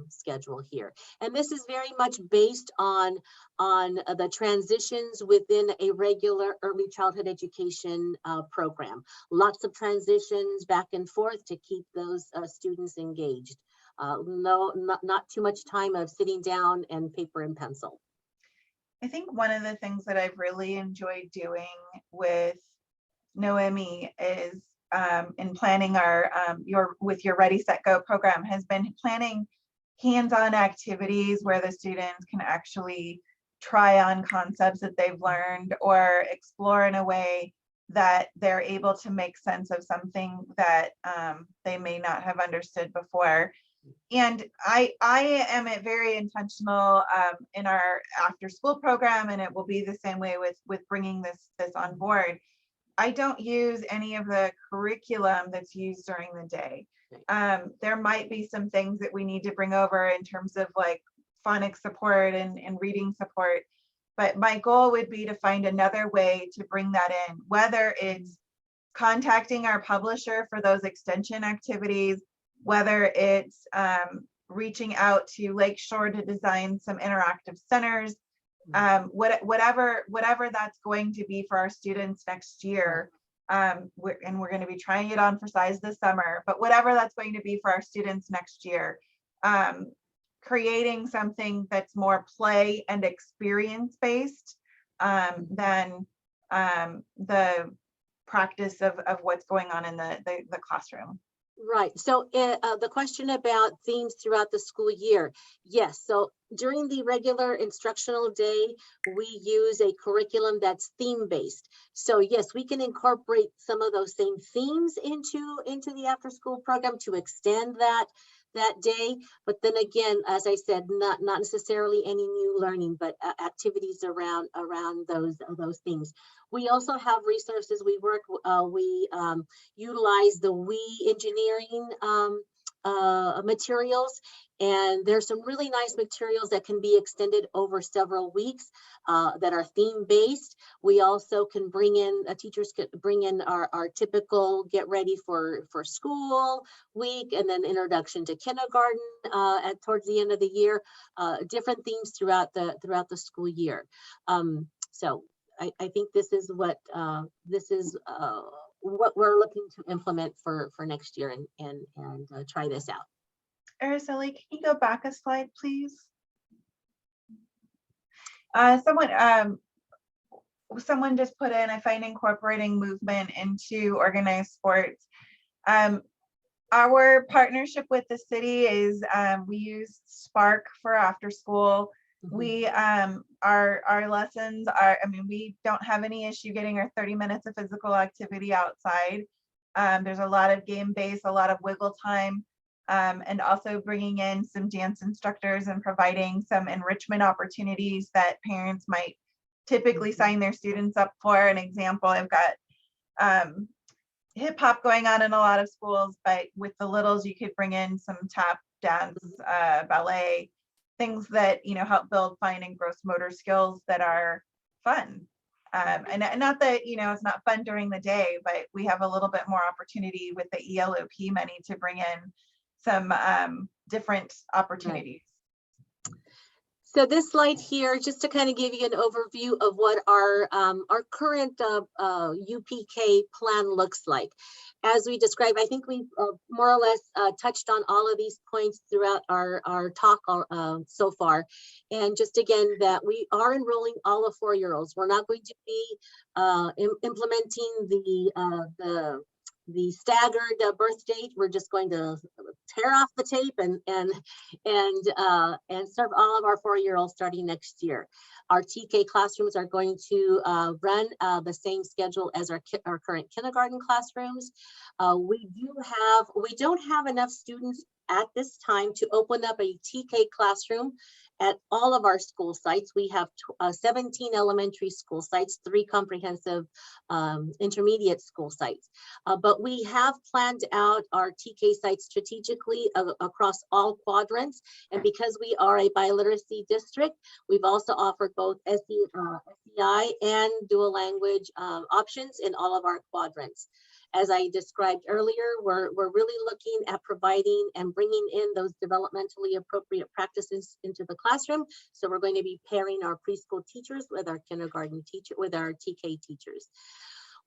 schedule here, and this is very much based on the transitions within a regular early childhood education program. Lots of transitions back and forth to keep those students engaged. Not too much time of sitting down and paper and pencil. I think one of the things that I've really enjoyed doing with Noemi is in planning our your Ready, Set, Go program has been planning hands-on activities where the students can actually try on concepts that they've learned or explore in a way that they're able to make sense of something that they may not have understood before. And I am very intentional in our after school program, and it will be the same way with bringing this on board. I don't use any of the curriculum that's used during the day. There might be some things that we need to bring over in terms of like phonics support and reading support, but my goal would be to find another way to bring that in, whether it's contacting our publisher for those extension activities, whether it's reaching out to Lakeshore to design some interactive centers, whatever that's going to be for our students next year. We're going to be trying it on for size this summer, but whatever that's going to be for our students next year, creating something that's more play and experience based than the practice of what's going on in the classroom. Right. So the question about themes throughout the school year. Yes. So during the regular instructional day, we use a curriculum that's theme based. So yes, we can incorporate some of those same themes into the after school program to extend that day. But then again, as I said, not necessarily any new learning, but activities around those themes. We also have resources. We utilize the WE engineering materials, and there's some really nice materials that can be extended over several weeks that are theme based. We also can bring in, teachers can bring in our typical get ready for school week, and then introduction to kindergarten towards the end of the year, different themes throughout the school year. So I think this is what we're looking to implement for next year and try this out. Araceli, can you go back a slide, please? Someone just put in, I find incorporating movement into organized sports. Our partnership with the city is we use Spark for after school. We our lessons are, I mean, we don't have any issue getting our 30 minutes of physical activity outside. There's a lot of game base, a lot of wiggle time, and also bringing in some dance instructors and providing some enrichment opportunities that parents might typically sign their students up for. An example, I've got hip hop going on in a lot of schools, but with the littles, you could bring in some tap dance, ballet, things that, you know, help build fine and gross motor skills that are fun. And not that, you know, it's not fun during the day, but we have a little bit more opportunity with the ELO-P money to bring in some different opportunities. So this slide here, just to kind of give you an overview of what our current UPK plan looks like. As we described, I think we more or less touched on all of these points throughout our talk so far. And just again, that we are enrolling all the 4-year-olds. We're not going to be implementing the staggered birth date. We're just going to tear off the tape and serve all of our 4-year-olds starting next year. Our TK classrooms are going to run the same schedule as our current kindergarten classrooms. We don't have enough students at this time to open up a TK classroom at all of our school sites. We have 17 elementary school sites, 3 comprehensive intermediate school sites. But we have planned out our TK sites strategically across all quadrants. And because we are a biliteracy district, we've also offered both SEI and dual language options in all of our quadrants. As I described earlier, we're really looking at providing and bringing in those developmentally appropriate practices into the classroom. So we're going to be pairing our preschool teachers with our kindergarten teacher, with our TK teachers.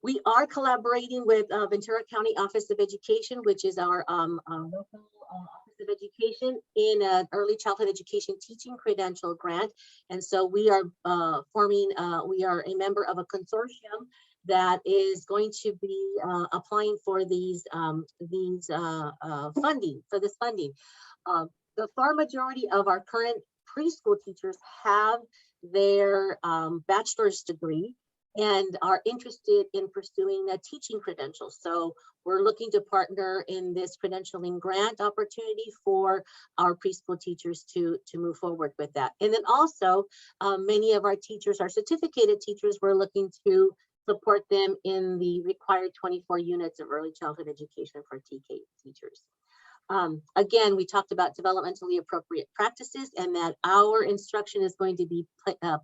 We are collaborating with Ventura County Office of Education, which is our local Office of Education, in an early childhood education teaching credential grant. And so we are we are a member of a consortium that is going to be applying for these funding, for this funding. The far majority of our current preschool teachers have their bachelor's degree and are interested in pursuing a teaching credential. So we're looking to partner in this credentialing grant opportunity for our preschool teachers to move forward with that. And then also many of our teachers, our certificated teachers, we're looking to support them in the required 24 units of early childhood education for TK teachers. Again, we talked about developmentally appropriate practices and that our instruction is going to be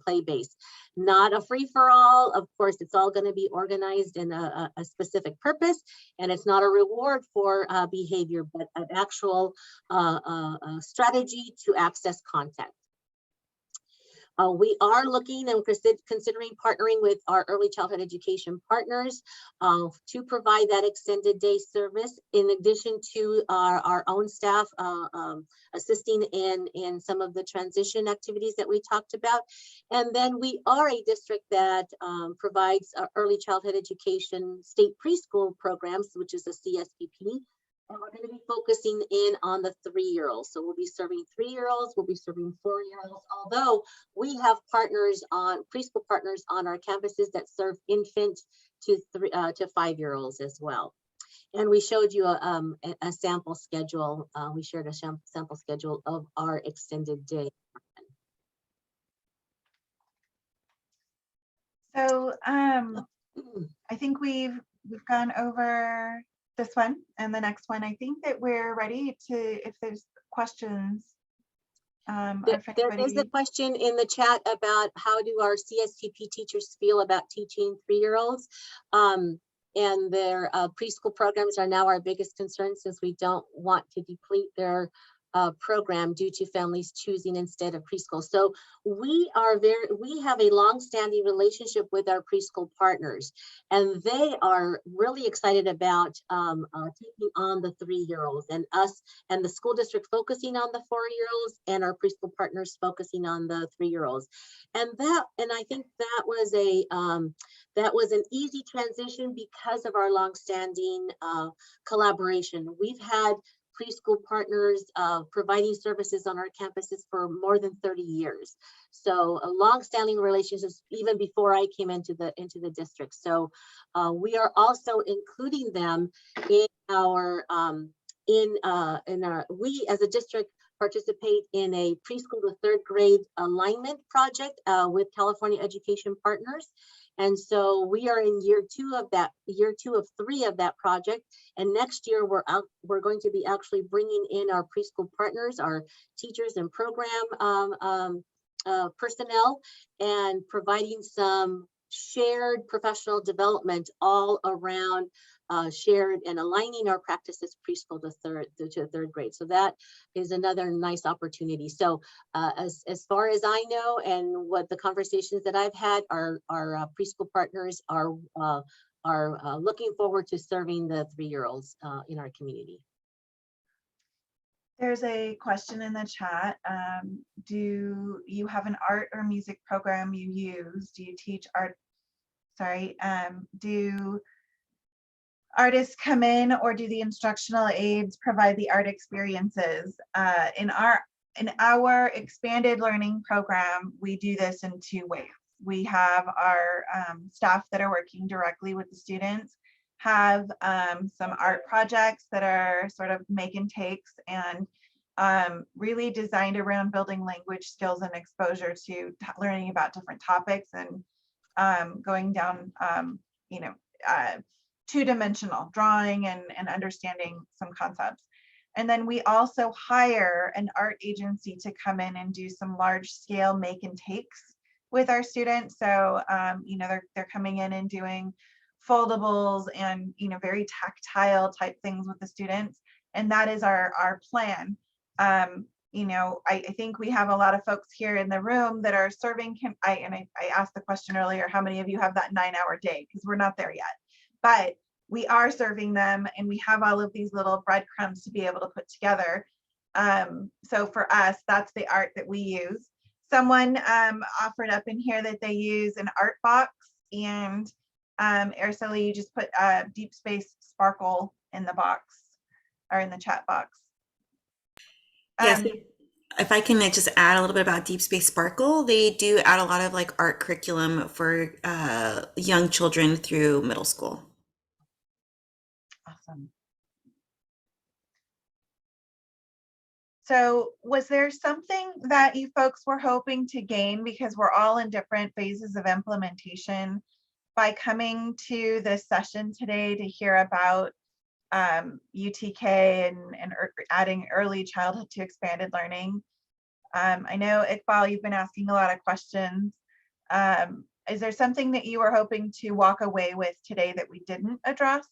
play-based, not a free-for-all. Of course, it's all going to be organized in a specific purpose, and it's not a reward for behavior, but an actual strategy to access content. We are looking and considering partnering with our early childhood education partners to provide that extended day service, in addition to our own staff assisting in some of the transition activities that we talked about. And then we are a district that provides early childhood education state preschool programs, which is a CSTP. And we're going to be focusing in on the 3-year-olds. So we'll be serving 3-year-olds, we'll be serving 4-year-olds, although we have partners on preschool partners on our campuses that serve infant to 5-year-olds as well. And we showed you a sample schedule. We shared a sample schedule of our extended day. So I think we've gone over this one and the next one. I think that we're ready to, if there's questions. There is a question in the chat about how do our CSTP teachers feel about teaching 3-year-olds, and their preschool programs are now our biggest concern, since we don't want to deplete their program due to families choosing instead of preschool. So we have a long-standing relationship with our preschool partners, and they are really excited about taking on the 3-year-olds, and us and the school district focusing on the 4-year-olds, and our preschool partners focusing on the 3-year-olds. And I think that was an easy transition because of our long-standing collaboration. We've had preschool partners providing services on our campuses for more than 30 years. So a long-standing relationships even before I came into the district. So we are also including them in our we as a district participate in a preschool to third grade alignment project with California Education Partners. And so we are in year two of three of that project. And next year we're going to be actually bringing in our preschool partners, our teachers and program personnel, and providing some shared professional development all around shared and aligning our practices preschool to third grade. So that is another nice opportunity. So as far as I know, and what the conversations that I've had, our preschool partners are looking forward to serving the 3-year-olds in our community. There's a question in the chat. Do you have an art or music program you use? Do you teach art? Sorry. Do artists come in, or do the instructional aides provide the art experiences? In our expanded learning program, we do this in 2 ways. We have our staff that are working directly with the students, have some art projects that are sort of make and takes, and really designed around building language skills and exposure to learning about different topics, and going down, two-dimensional drawing and understanding some concepts. And then we also hire an art agency to come in and do some large scale make and takes with our students. So they're coming in and doing foldables and very tactile type things with the students, and that is our plan. I think we have a lot of folks here in the room that are serving. I asked the question earlier, how many of you have that 9-hour day? Because we're not there yet. But we are serving them, and we have all of these little breadcrumbs to be able to put together. So for us, that's the art that we use. Someone offered up in here that they use an art box, and Araceli, you just put Deep Space Sparkle in the box, or in the chat box. Yes, if I can just add a little bit about Deep Space Sparkle, they do add a lot of like art curriculum for young children through middle school. Awesome. So was there something that you folks were hoping to gain, because we're all in different phases of implementation, by coming to this session today to hear about UTK and adding early childhood to expanded learning? I know, Iqbal, you've been asking a lot of questions. Is there something that you were hoping to walk away with today that we didn't address?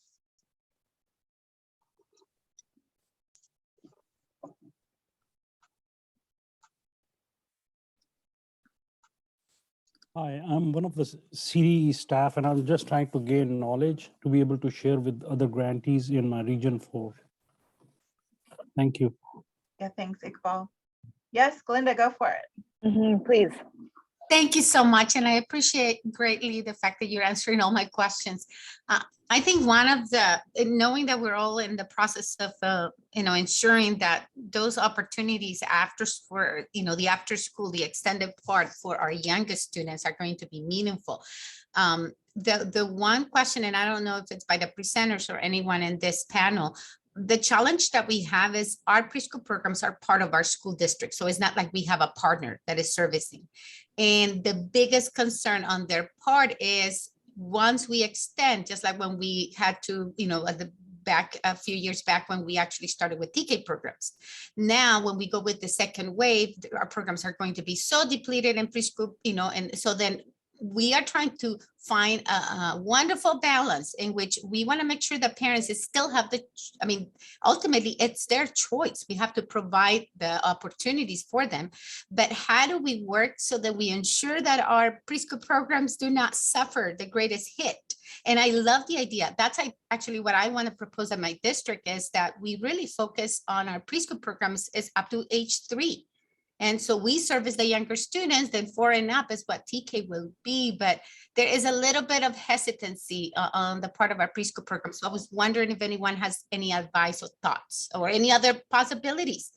Hi, I'm one of the CDE staff, and I'm just trying to gain knowledge to be able to share with other grantees in my region 4. Thank you. Yeah, thanks, Iqbal. Yes, Glinda, go for it. Please. Thank you so much. And I appreciate greatly the fact that you're answering all my questions. I think one of knowing that we're all in the process of, ensuring that those opportunities for, the after school, the extended part for our youngest students are going to be meaningful. The one question, and I don't know if it's by the presenters or anyone in this panel, the challenge that we have is our preschool programs are part of our school district. So it's not like we have a partner that is servicing. And the biggest concern on their part is once we extend, just like when we had to, at the back a few years back when we actually started with TK programs. Now, when we go with the second wave, our programs are going to be so depleted in preschool, and so then we are trying to find a wonderful balance in which we want to make sure that parents still have ultimately it's their choice. We have to provide the opportunities for them, but how do we work so that we ensure that our preschool programs do not suffer the greatest hit? And I love the idea. That's actually what I want to propose at my district, is that we really focus on our preschool programs is up to age 3. And so we service the younger students, then 4 and up is what TK will be, but there is a little bit of hesitancy on the part of our preschool program. So I was wondering if anyone has any advice or thoughts or any other possibilities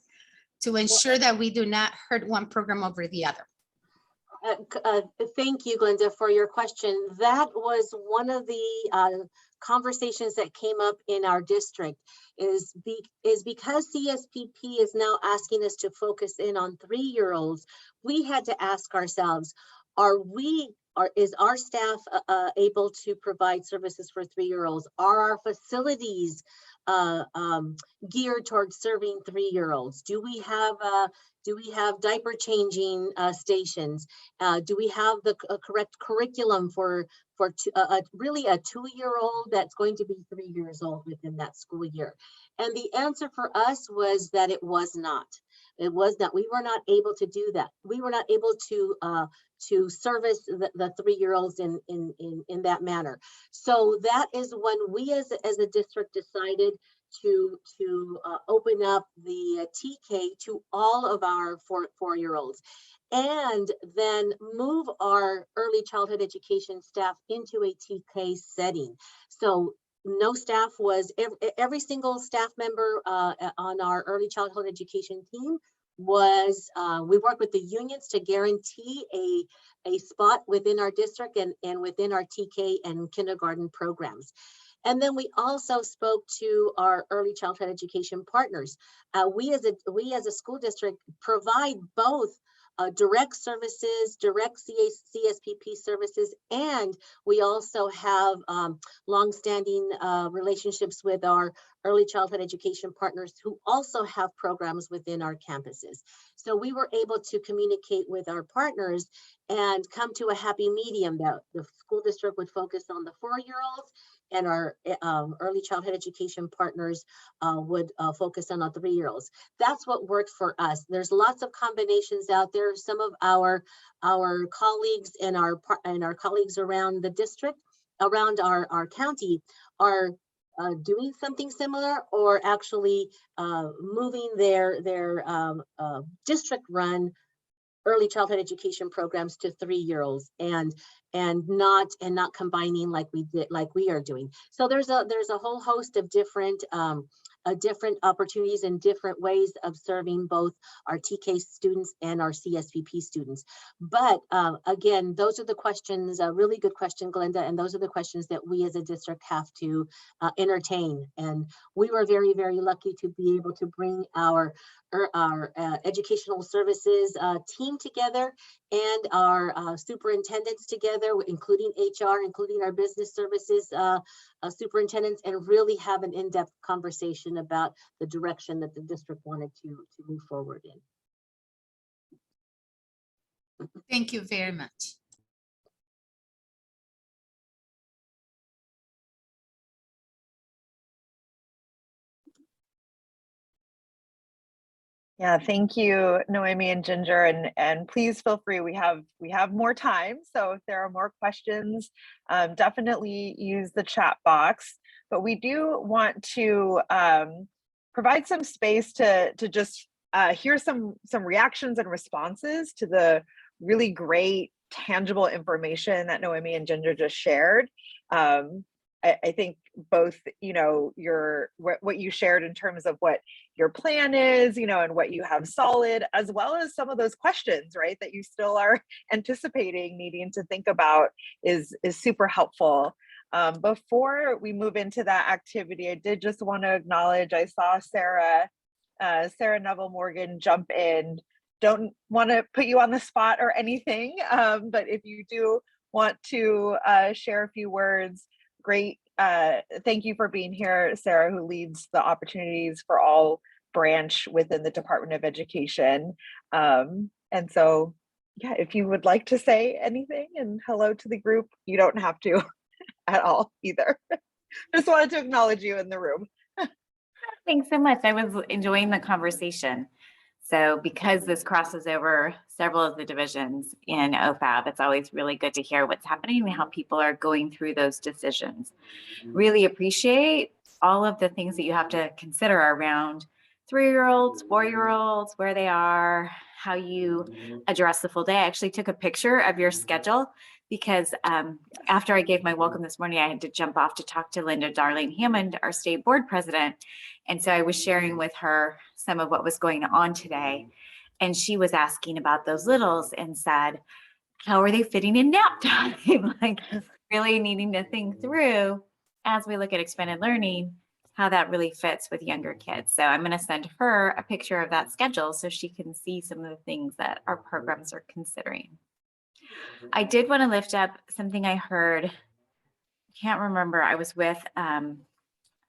to ensure that we do not hurt one program over the other. Thank you, Glenda, for your question. That was one of the conversations that came up in our district is because CSTP is now asking us to focus in on 3-year-olds, we had to ask ourselves, is our staff able to provide services for 3-year-olds? Are our facilities geared towards serving 3-year-olds? Do we have diaper changing stations? Do we have the correct curriculum for really a 2-year-old that's going to be 3 years old within that school year? And the answer for us was that it was not. It was that we were not able to do that. We were not able to service the 3-year-olds in that manner. So that is when we as a district decided to open up the TK to all of our 4-year-olds, and then move our early childhood education staff into a TK setting. So no staff was, every single staff member on our early childhood education team was, we work with the unions to guarantee a spot within our district and within our TK and kindergarten programs. And then we also spoke to our early childhood education partners. We as a school district provide both direct services, direct CSPP services, and we also have longstanding relationships with our early childhood education partners who also have programs within our campuses. So we were able to communicate with our partners and come to a happy medium that the school district would focus on the 4-year-olds and our early childhood education partners would focus on the 3-year-olds. That's what worked for us. There's lots of combinations out there. Some of our colleagues and our colleagues around the district, around our county, are doing something similar, or actually moving their district-run early childhood education programs to 3-year-olds and not combining like we are doing. So there's a whole host of different opportunities and different ways of serving both our TK students and our CSPP students. But again, those are the questions, a really good question, Glenda, and those are the questions that we as a district have to entertain. And we were very, very lucky to be able to bring our educational services team together and our superintendents together, including HR, including our business services superintendents, and really have an in-depth conversation about the direction that the district wanted to move forward in. Thank you very much. Yeah, thank you, Noemi and Ginger, and please feel free. We have more time, so if there are more questions, definitely use the chat box. But we do want to provide some space to just hear some reactions and responses to the really great tangible information that Noemi and Ginger just shared. I think both, what you shared in terms of what your plan is, and what you have solid, as well as some of those questions, right, that you still are anticipating needing to think about is super helpful. Before we move into that activity, I did just want to acknowledge, I saw Sarah Neville Morgan jump in. Don't want to put you on the spot or anything, but if you do want to share a few words, great. Thank you for being here, Sarah, who leads the Opportunities for All branch within the Department of Education. And so, yeah, if you would like to say anything and hello to the group, you don't have to at all either. Just wanted to acknowledge you in the room. Thanks so much. I was enjoying the conversation. So because this crosses over several of the divisions in OFAB, it's always really good to hear what's happening and how people are going through those decisions. Really appreciate all of the things that you have to consider around 3-year-olds, 4-year-olds, where they are, how you address the full day. I actually took a picture of your schedule because after I gave my welcome this morning, I had to jump off to talk to Linda Darling Hammond, our state board president. And so I was sharing with her some of what was going on today. And she was asking about those littles and said, how are they fitting in nap time? Like really needing to think through as we look at expanded learning, how that really fits with younger kids. So I'm going to send her a picture of that schedule so she can see some of the things that our programs are considering. I did want to lift up something I heard. Can't remember. I was with a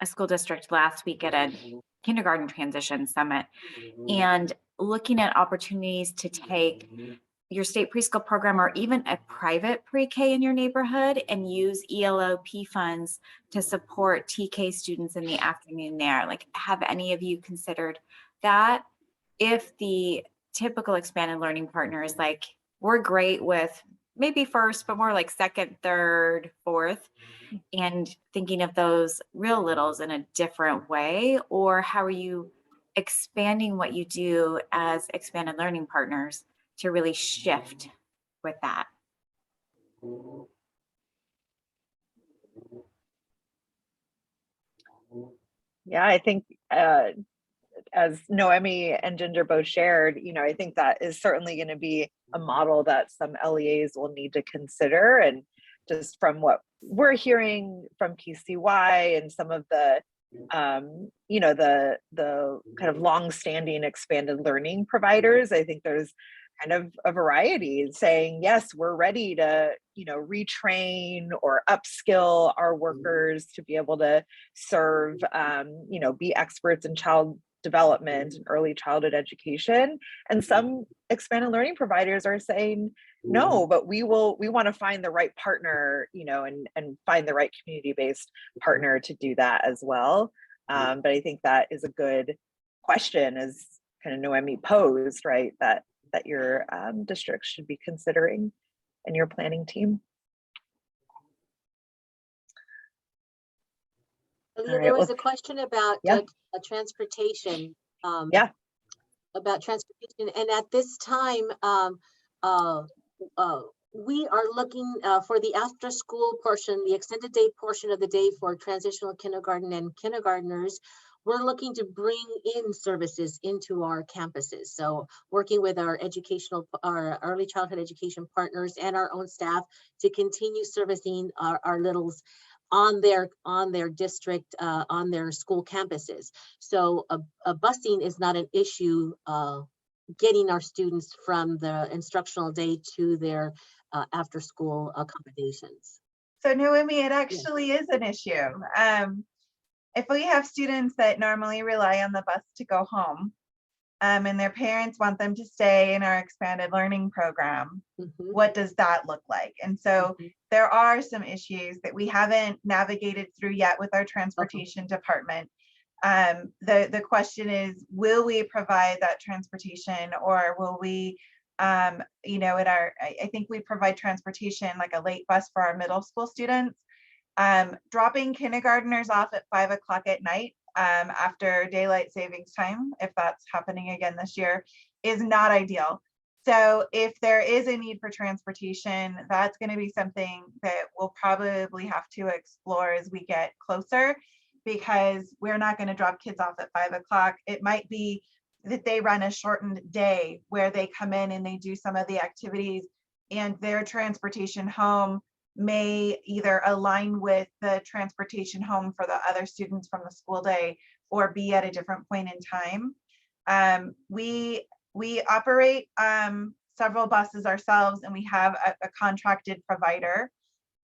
school district last week at a kindergarten transition summit and looking at opportunities to take your state preschool program or even a private pre-K in your neighborhood and use ELO-P funds to support TK students in the afternoon there. Like, have any of you considered that? If the typical expanded learning partner is like, we're great with maybe first, but more like second, third, fourth, and thinking of those real littles in a different way, or how are you expanding what you do as expanded learning partners to really shift with that? Yeah, I think as Noemi and Ginger both shared, I think that is certainly going to be a model that some LEAs will need to consider. And just from what we're hearing from PCY and some of the the kind of long-standing expanded learning providers, I think there's kind of a variety saying, yes, we're ready to, retrain or upskill our workers to be able to serve, be experts in child development and early childhood education. And some expanded learning providers are saying, no, but we want to find the right partner, and find the right community-based partner to do that as well. But I think that is a good question, as kind of Noemi posed, right? That your district should be considering in your planning team. Aleah, there was a question about transportation. About transportation, and at this time, we are looking for the after-school portion, the extended day portion of the day for transitional kindergarten and kindergartners. We're looking to bring in services into our campuses. So working with our early childhood education partners and our own staff to continue servicing our littles on their district, on their school campuses. So a busing is not an issue getting our students from the instructional day to their after school accommodations. So Noemi, it actually is an issue. If we have students that normally rely on the bus to go home, and their parents want them to stay in our expanded learning program, what does that look like? And so there are some issues that we haven't navigated through yet with our transportation department. The question is, will we provide that transportation, or will we, I think we provide transportation like a late bus for our middle school students. Dropping kindergartners off at 5 o'clock at night after daylight savings time, if that's happening again this year, is not ideal. So if there is a need for transportation, that's going to be something that we'll probably have to explore as we get closer, because we're not going to drop kids off at 5 o'clock. It might be that they run a shortened day where they come in and they do some of the activities, and their transportation home may either align with the transportation home for the other students from the school day, or be at a different point in time. We operate several buses ourselves, and we have a contracted provider.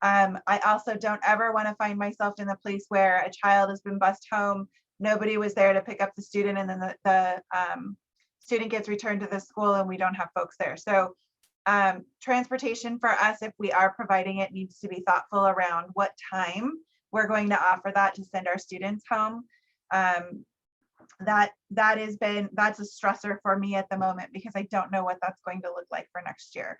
I also don't ever want to find myself in the place where a child has been bused home, nobody was there to pick up the student, and then the student gets returned to the school and we don't have folks there. So transportation for us, if we are providing it, needs to be thoughtful around what time we're going to offer that to send our students home. That's a stressor for me at the moment, because I don't know what that's going to look like for next year.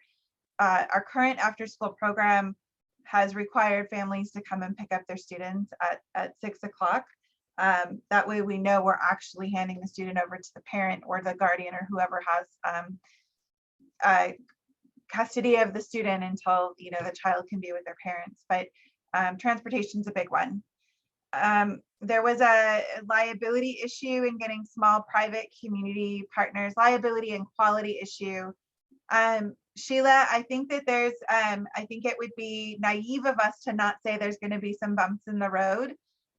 Our current after school program has required families to come and pick up their students at 6 o'clock. That way we know we're actually handing the student over to the parent or the guardian or whoever has custody of the student until, you know, the child can be with their parents. But transportation is a big one. There was a liability issue in getting small private community partners, liability and quality issue. Sheila, I think that there's, I think it would be naive of us to not say there's going to be some bumps in the road.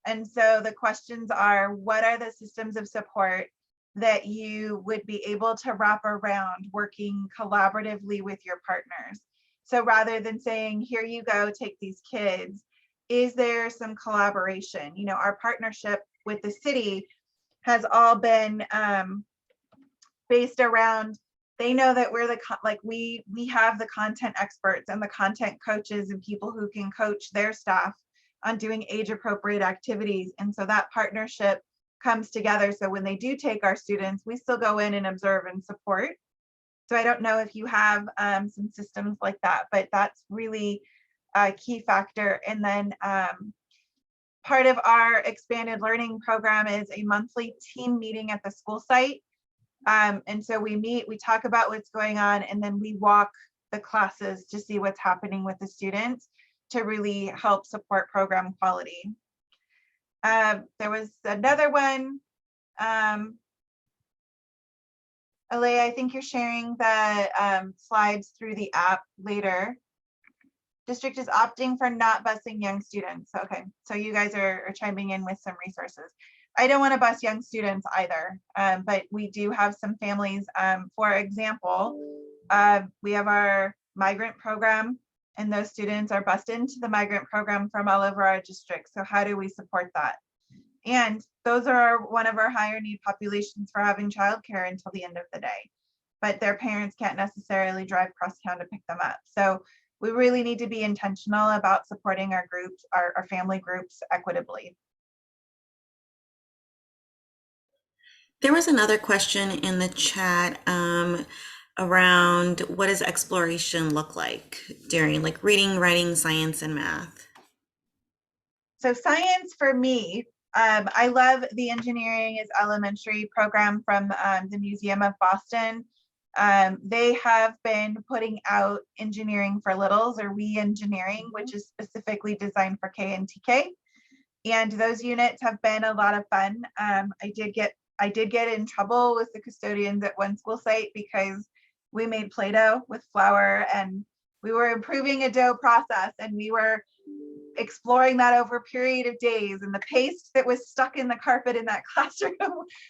And so the questions are, what are the systems of support that you would be able to wrap around working collaboratively with your partners? So rather than saying, here you go, take these kids, is there some collaboration? You know, our partnership with the city has all been based around, they know that we're the, like we have the content experts and the content coaches and people who can coach their staff on doing age appropriate activities. And so that partnership comes together. So when they do take our students, we still go in and observe and support. So I don't know if you have some systems like that, but that's really a key factor. And then part of our expanded learning program is a monthly team meeting at the school site. And so we meet, we talk about what's going on, and then we walk the classes to see what's happening with the students to really help support program quality. There was another one. Aleah, I think you're sharing the slides through the app later. District is opting for not busing young students. Okay, so you guys are chiming in with some resources. I don't want to bus young students either, but we do have some families. For example, we have our migrant program, and those students are bused into the migrant program from all over our district. So how do we support that? And those are one of our higher need populations for having childcare until the end of the day, but their parents can't necessarily drive cross town to pick them up. So we really need to be intentional about supporting our groups, our family groups equitably. There was another question in the chat around what does exploration look like during like reading, writing, science, and math? So science for me, I love the Engineering is Elementary program from the Museum of Boston. They have been putting out engineering for littles, or re-engineering, which is specifically designed for K and TK. And those units have been a lot of fun. I did get in trouble with the custodians at one school site because we made Play-Doh with flour, and we were improving a dough process, and we were exploring that over a period of days, and the paste that was stuck in the carpet in that classroom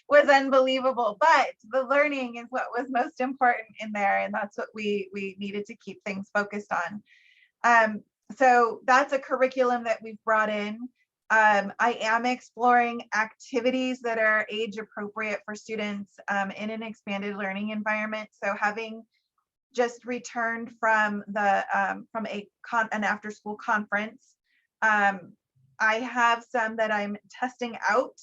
was unbelievable. But the learning is what was most important in there, and that's what we needed to keep things focused on. So that's a curriculum that we've brought in. I am exploring activities that are age appropriate for students in an expanded learning environment. So having just returned from the an after school conference, I have some that I'm testing out.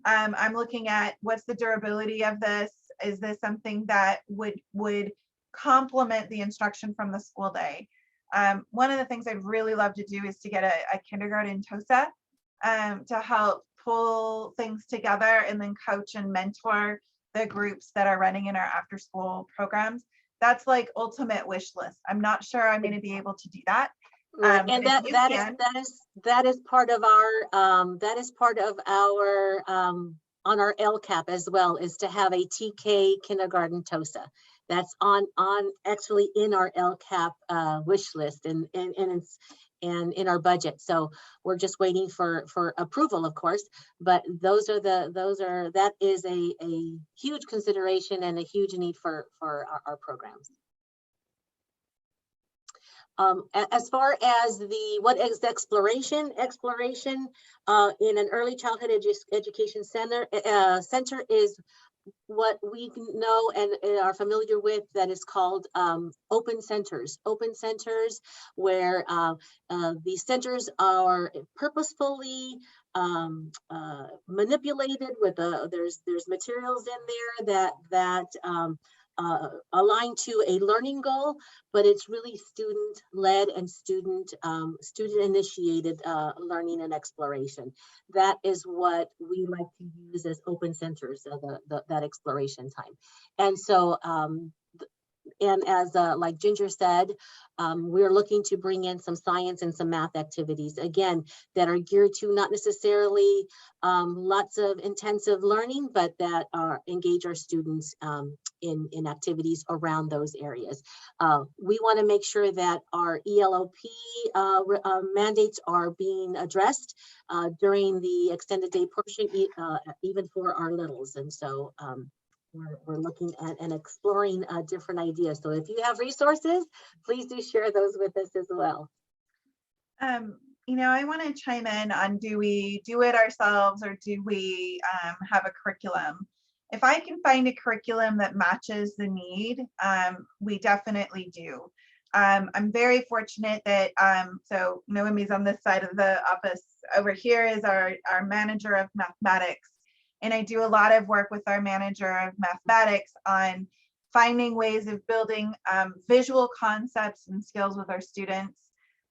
I'm looking at what's the durability of this. Is this something that would complement the instruction from the school day? One of the things I'd really love to do is to get a kindergarten TOSA to help pull things together and then coach and mentor the groups that are running in our after school programs. That's like ultimate wish list. I'm not sure I'm going to be able to do that. And that is part of our on our LCAP as well, is to have a TK kindergarten TOSA. That's on actually in our LCAP wish list and in our budget. So we're just waiting for approval, of course, but that is a huge consideration and a huge need for our programs. As far as what is the exploration in an early childhood education center is what we know and are familiar with, that is called open centers where these centers are purposefully manipulated with there's materials in there that aligned to a learning goal, but it's really student-led and student-initiated learning and exploration. That is what we like to use as open centers, that exploration time. And so, and as like Ginger said, we're looking to bring in some science and some math activities, again, that are geared to not necessarily lots of intensive learning, but that engage our students in activities around those areas. We want to make sure that our ELO-P mandates are being addressed during the extended day portion, even for our littles. And so we're looking at and exploring different ideas. So if you have resources, please do share those with us as well. You know, I want to chime in on, do we do it ourselves or do we have a curriculum? If I can find a curriculum that matches the need, we definitely do. I'm very fortunate that, so Noemi's on this side of the office. Over here is our manager of mathematics. And I do a lot of work with our manager of mathematics on finding ways of building visual concepts and skills with our students.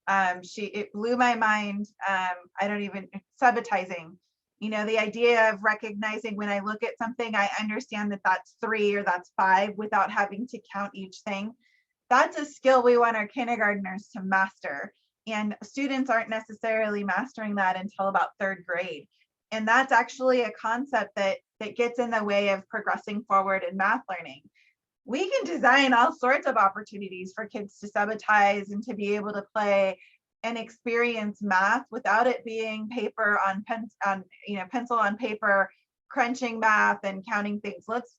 It blew my mind. Subitizing, you know, the idea of recognizing when I look at something, I understand that that's 3 or that's 5 without having to count each thing. That's a skill we want our kindergartners to master. And students aren't necessarily mastering that until about 3rd grade. And that's actually a concept that gets in the way of progressing forward in math learning. We can design all sorts of opportunities for kids to sabotage and to be able to play and experience math without it being paper on pencil on paper, crunching math and counting things. Let's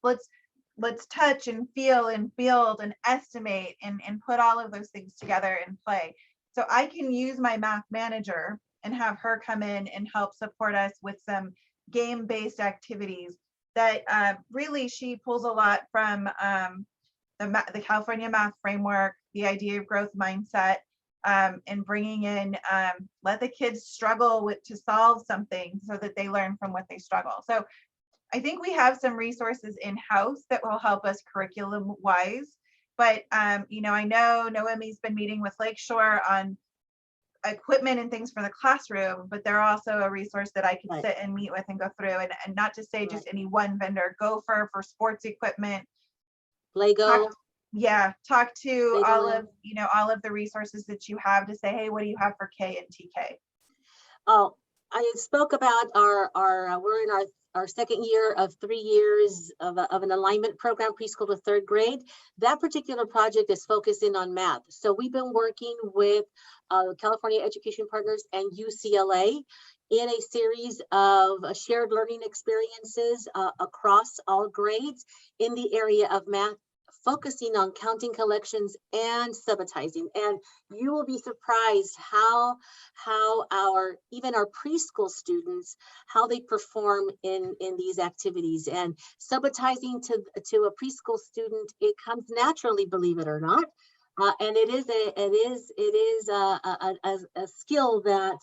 touch and feel and build and estimate and put all of those things together and play. So I can use my math manager and have her come in and help support us with some game-based activities that really she pulls a lot from the California Math Framework, the idea of growth mindset, and bringing in, let the kids struggle to solve something so that they learn from what they struggle. So I think we have some resources in-house that will help us curriculum-wise, but you know, I know Noemi's been meeting with Lakeshore on equipment and things for the classroom, but they're also a resource that I can sit and meet with and go through, and not to say just any one vendor. Gopher for sports equipment, Lego. Talk to Lego. all of the resources that you have to say, hey, what do you have for K and TK? Oh, I spoke about we're in our 2nd year of 3 years of an alignment program, preschool to 3rd grade. That particular project is focusing on math. So we've been working with California Education Partners and UCLA in a series of shared learning experiences across all grades in the area of math, focusing on counting collections and subitizing. And you will be surprised how even our preschool students, how they perform in these activities. And subitizing to a preschool student, it comes naturally, believe it or not. And it is a skill that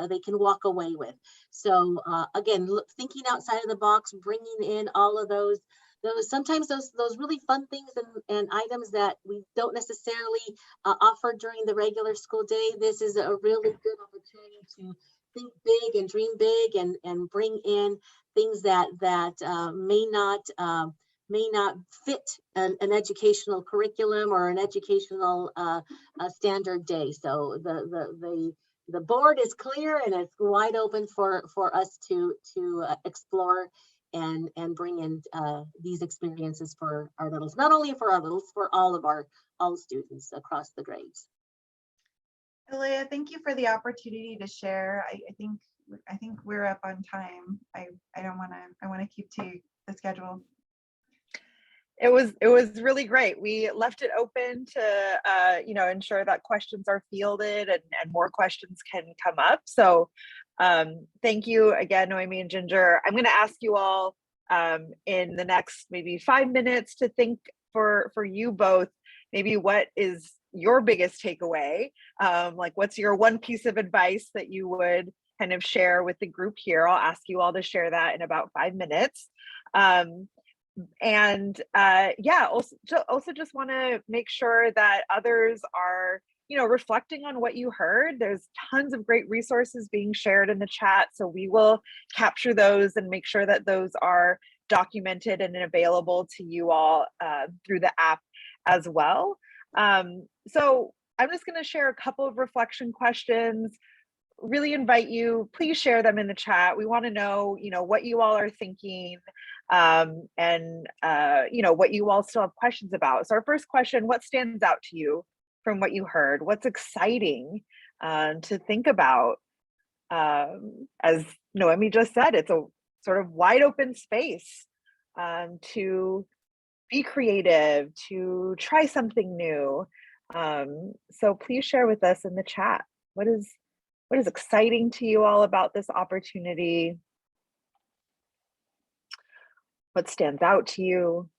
they can walk away with. So again, thinking outside of the box, bringing in all of those sometimes those really fun things and items that we don't necessarily offer during the regular school day. This is a really good opportunity to think big and dream big and bring in things that may not fit an educational curriculum or an educational standard day. So the board is clear and it's wide open for us to explore and bring in these experiences for our littles, not only for our littles, for all students across the grades. Aleah, thank you for the opportunity to share. I think we're up on time. I want to keep to the schedule. It was really great. We left it open to ensure that questions are fielded and more questions can come up. So thank you again, Noemi and Ginger. I'm going to ask you all in the next maybe 5 minutes to think for you both, maybe what is your biggest takeaway? Like what's your one piece of advice that you would kind of share with the group here? I'll ask you all to share that in about 5 minutes. Yeah, also just want to make sure that others are, you know, reflecting on what you heard. There's tons of great resources being shared in the chat, so we will capture those and make sure that those are documented and available to you all through the app as well. So I'm just going to share a couple of reflection questions. Really invite you, please share them in the chat. We want to know, you know, what you all are thinking, and you know, what you all still have questions about. So our first question: what stands out to you from what you heard? What's exciting to think about? As Noemi just said, it's a sort of wide open space to be creative, to try something new. So please share with us in the chat. What is exciting to you all about this opportunity? What stands out to you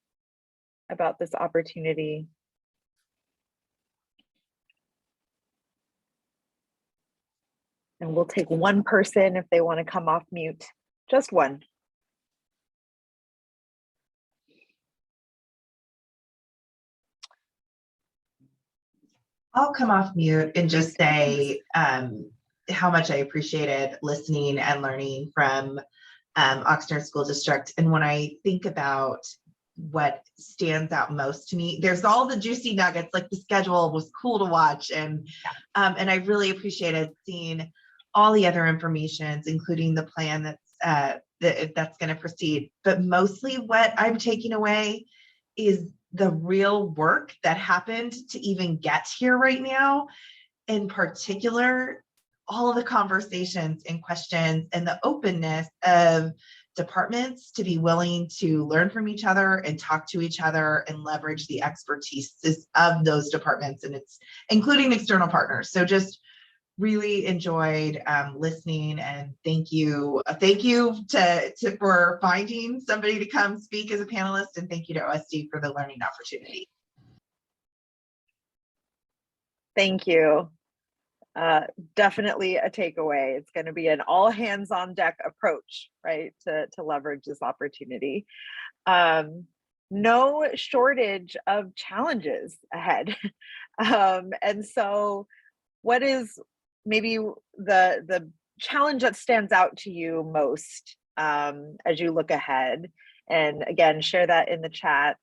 about this opportunity? And we'll take one person if they want to come off mute, just one. I'll come off mute and just say how much I appreciated listening and learning from Oxnard School District. And when I think about what stands out most to me, there's all the juicy nuggets, like the schedule was cool to watch, and I really appreciated seeing all the other informations, including the plan that's going to proceed. But mostly what I'm taking away is the real work that happened to even get here right now. In particular, all of the conversations and questions and the openness of departments to be willing to learn from each other and talk to each other and leverage the expertise of those departments, and it's including external partners. So just really enjoyed listening, and thank you for finding somebody to come speak as a panelist, and thank you to OSD for the learning opportunity. Thank you. Definitely a takeaway. It's going to be an all hands on deck approach, right, to leverage this opportunity. No shortage of challenges ahead. And so what is maybe the challenge that stands out to you most as you look ahead? And again, share that in the chat.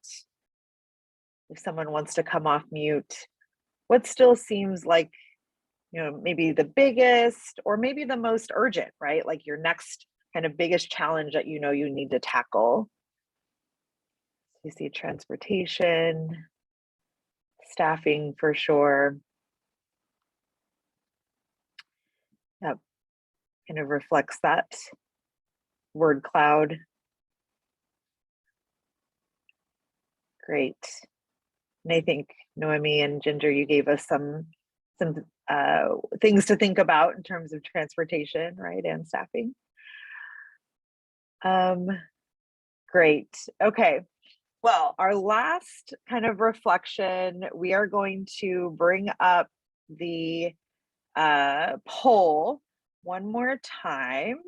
If someone wants to come off mute, what still seems like, you know, maybe the biggest or maybe the most urgent, right? Like your next kind of biggest challenge that you know you need to tackle. You see transportation, staffing for sure. Yep, kind of reflects that word cloud. Great. And I think Noemi and Ginger, you gave us some things to think about in terms of transportation, right, and staffing. Great. Okay. Well, our last kind of reflection, we are going to bring up the poll one more time.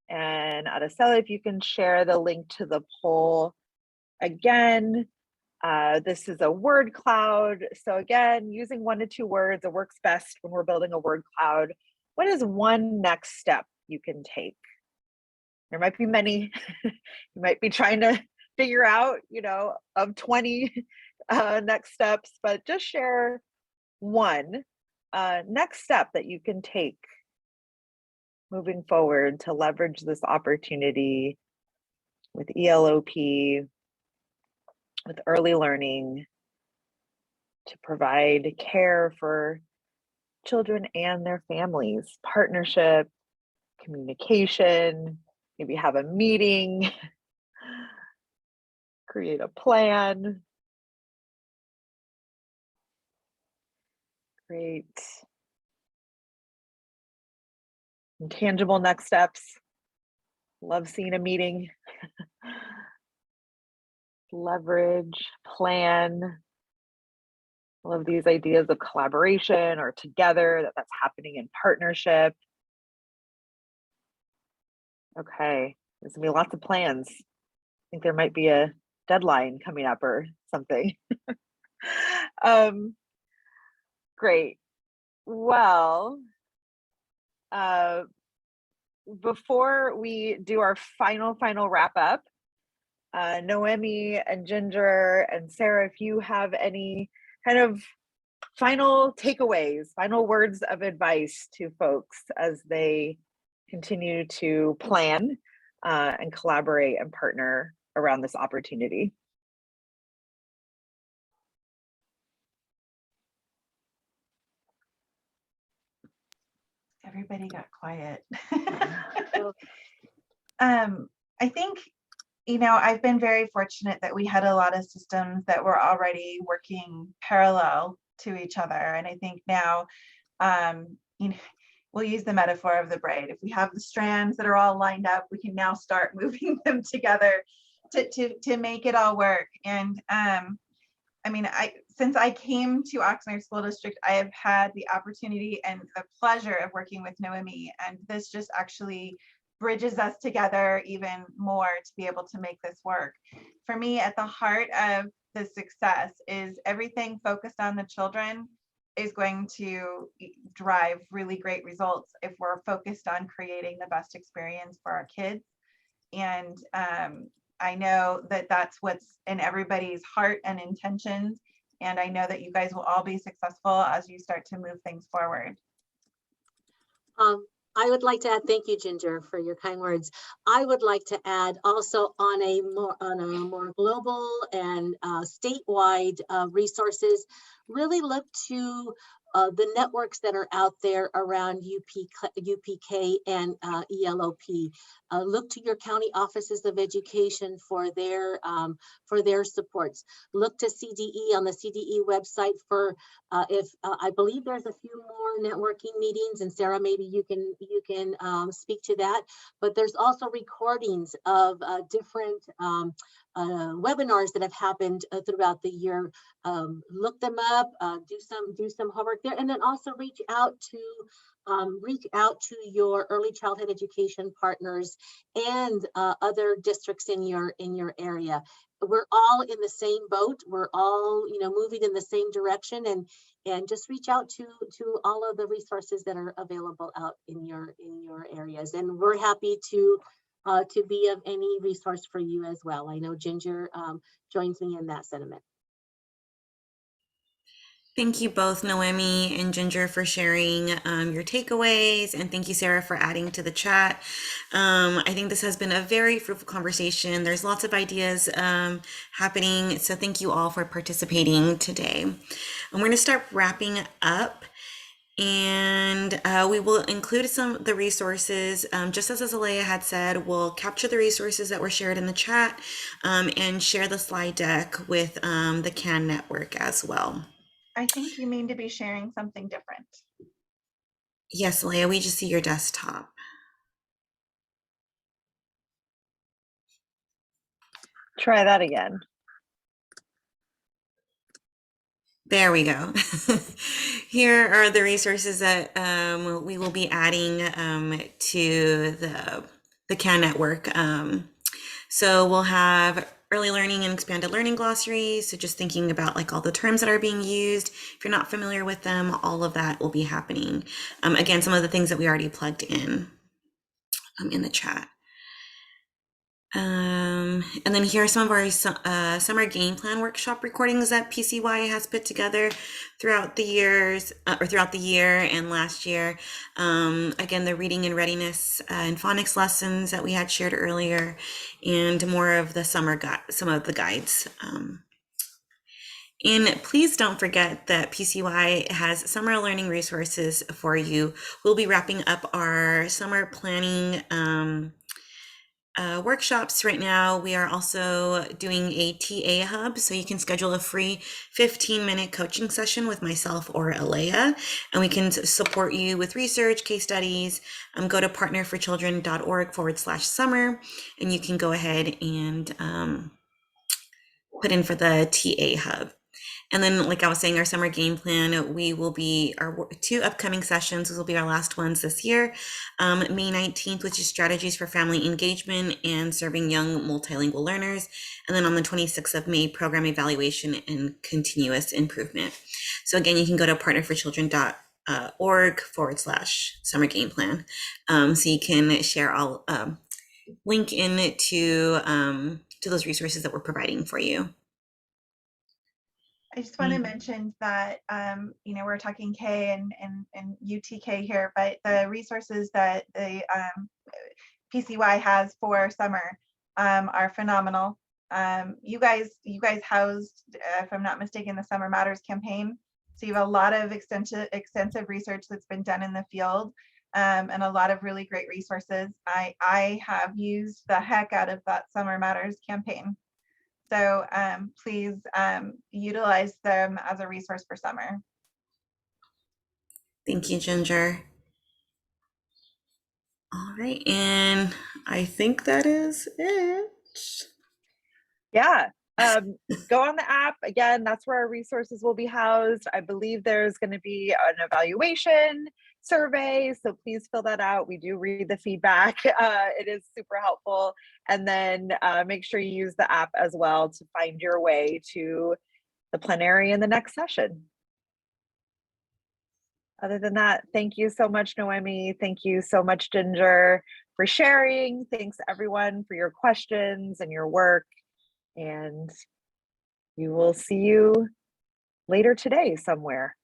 And Araceli, if you can share the link to the poll again. This is a word cloud. So again, using 1 to 2 words, it works best when we're building a word cloud. What is one next step you can take? There might be many. You might be trying to figure out, you know, of 20 next steps, but just share one next step that you can take moving forward to leverage this opportunity with ELO-P, with early learning, to provide care for children and their families, partnership, communication, maybe have a meeting, create a plan. Great. Tangible next steps. Love seeing a meeting. Leverage, plan. Love these ideas of collaboration or together, that's happening in partnership. Okay, there's gonna be lots of plans. I think there might be a deadline coming up or something. Great. Well, before we do our final wrap up, Noemi and Ginger and Sarah, if you have any kind of final takeaways, final words of advice to folks as they continue to plan and collaborate and partner around this opportunity. Everybody got quiet. I think, you know, I've been very fortunate that we had a lot of systems that were already working parallel to each other. And I think now, you know, we'll use the metaphor of the braid. If we have the strands that are all lined up, we can now start moving them together to make it all work. And I mean, since I came to Oxnard School District, I have had the opportunity and the pleasure of working with Noemi, and this just actually bridges us together even more to be able to make this work. For me, at the heart of the success is everything focused on the children is going to drive really great results if we're focused on creating the best experience for our kids. And I know that that's what's in everybody's heart and intentions. And I know that you guys will all be successful as you start to move things forward. I would like to add, thank you, Ginger, for your kind words. I would like to add also on a more global and statewide resources, really look to the networks that are out there around UPK and ELO-P. Look to your county offices of education for their supports. Look to CDE on the CDE website for I believe there's a few more networking meetings, and Sarah, maybe you can speak to that. But there's also recordings of different webinars that have happened throughout the year. Look them up, do some homework there, and then also reach out to your early childhood education partners and other districts in your area. We're all in the same boat. We're all, you know, moving in the same direction, and just reach out to all of the resources that are available out in your areas. And we're happy to be of any resource for you as well. I know Ginger joins me in that sentiment. Thank you both, Noemi and Ginger, for sharing your takeaways, and thank you, Sarah, for adding to the chat. I think this has been a very fruitful conversation. There's lots of ideas happening, so thank you all for participating today. And we're going to start wrapping up, and we will include some of the resources. Just as Aleah had said, we'll capture the resources that were shared in the chat and share the slide deck with the CAN network as well. I think you mean to be sharing something different. Yes, Aleah, we just see your desktop. Try that again. There we go. Here are the resources that we will be adding to the CAN network. So we'll have early learning and expanded learning glossaries. So just thinking about like all the terms that are being used. If you're not familiar with them, all of that will be happening. Again, some of the things that we already plugged in the chat. And then here are some of our summer game plan workshop recordings that PCY has put together throughout the years throughout the year and last year. Again, the reading and readiness and phonics lessons that we had shared earlier, and more of the some of the guides. And please don't forget that PCY has summer learning resources for you. We'll be wrapping up our summer planning workshops right now. We are also doing a TA hub, so you can schedule a free 15-minute coaching session with myself or Aleah, and we can support you with research, case studies. Go to partnerforchildren.org/summer, and you can go ahead and put in for the TA hub. And then, like I was saying, our summer game plan, we will be our 2 upcoming sessions. These will be our last ones this year. May 19th, which is strategies for family engagement and serving young multilingual learners. And then on the 26th of May, program evaluation and continuous improvement. So again, you can go to partnerforchildren.org/summer game plan. So you can share all, link in to those resources that we're providing for you. I just want to mention that, we're talking K and UTK here, but the resources that the PCY has for summer are phenomenal. You guys housed, if I'm not mistaken, the Summer Matters campaign. So you have a lot of extensive research that's been done in the field, and a lot of really great resources. I have used the heck out of that Summer Matters campaign. So please utilize them as a resource for summer. Thank you, Ginger. All right, and I think that is it. Yeah. Go on the app. Again, that's where our resources will be housed. I believe there's going to be an evaluation survey, so please fill that out. We do read the feedback. It is super helpful. And then make sure you use the app as well to find your way to the plenary in the next session. Other than that, thank you so much, Noemi. Thank you so much, Ginger, for sharing. Thanks everyone for your questions and your work. And we will see you later today somewhere.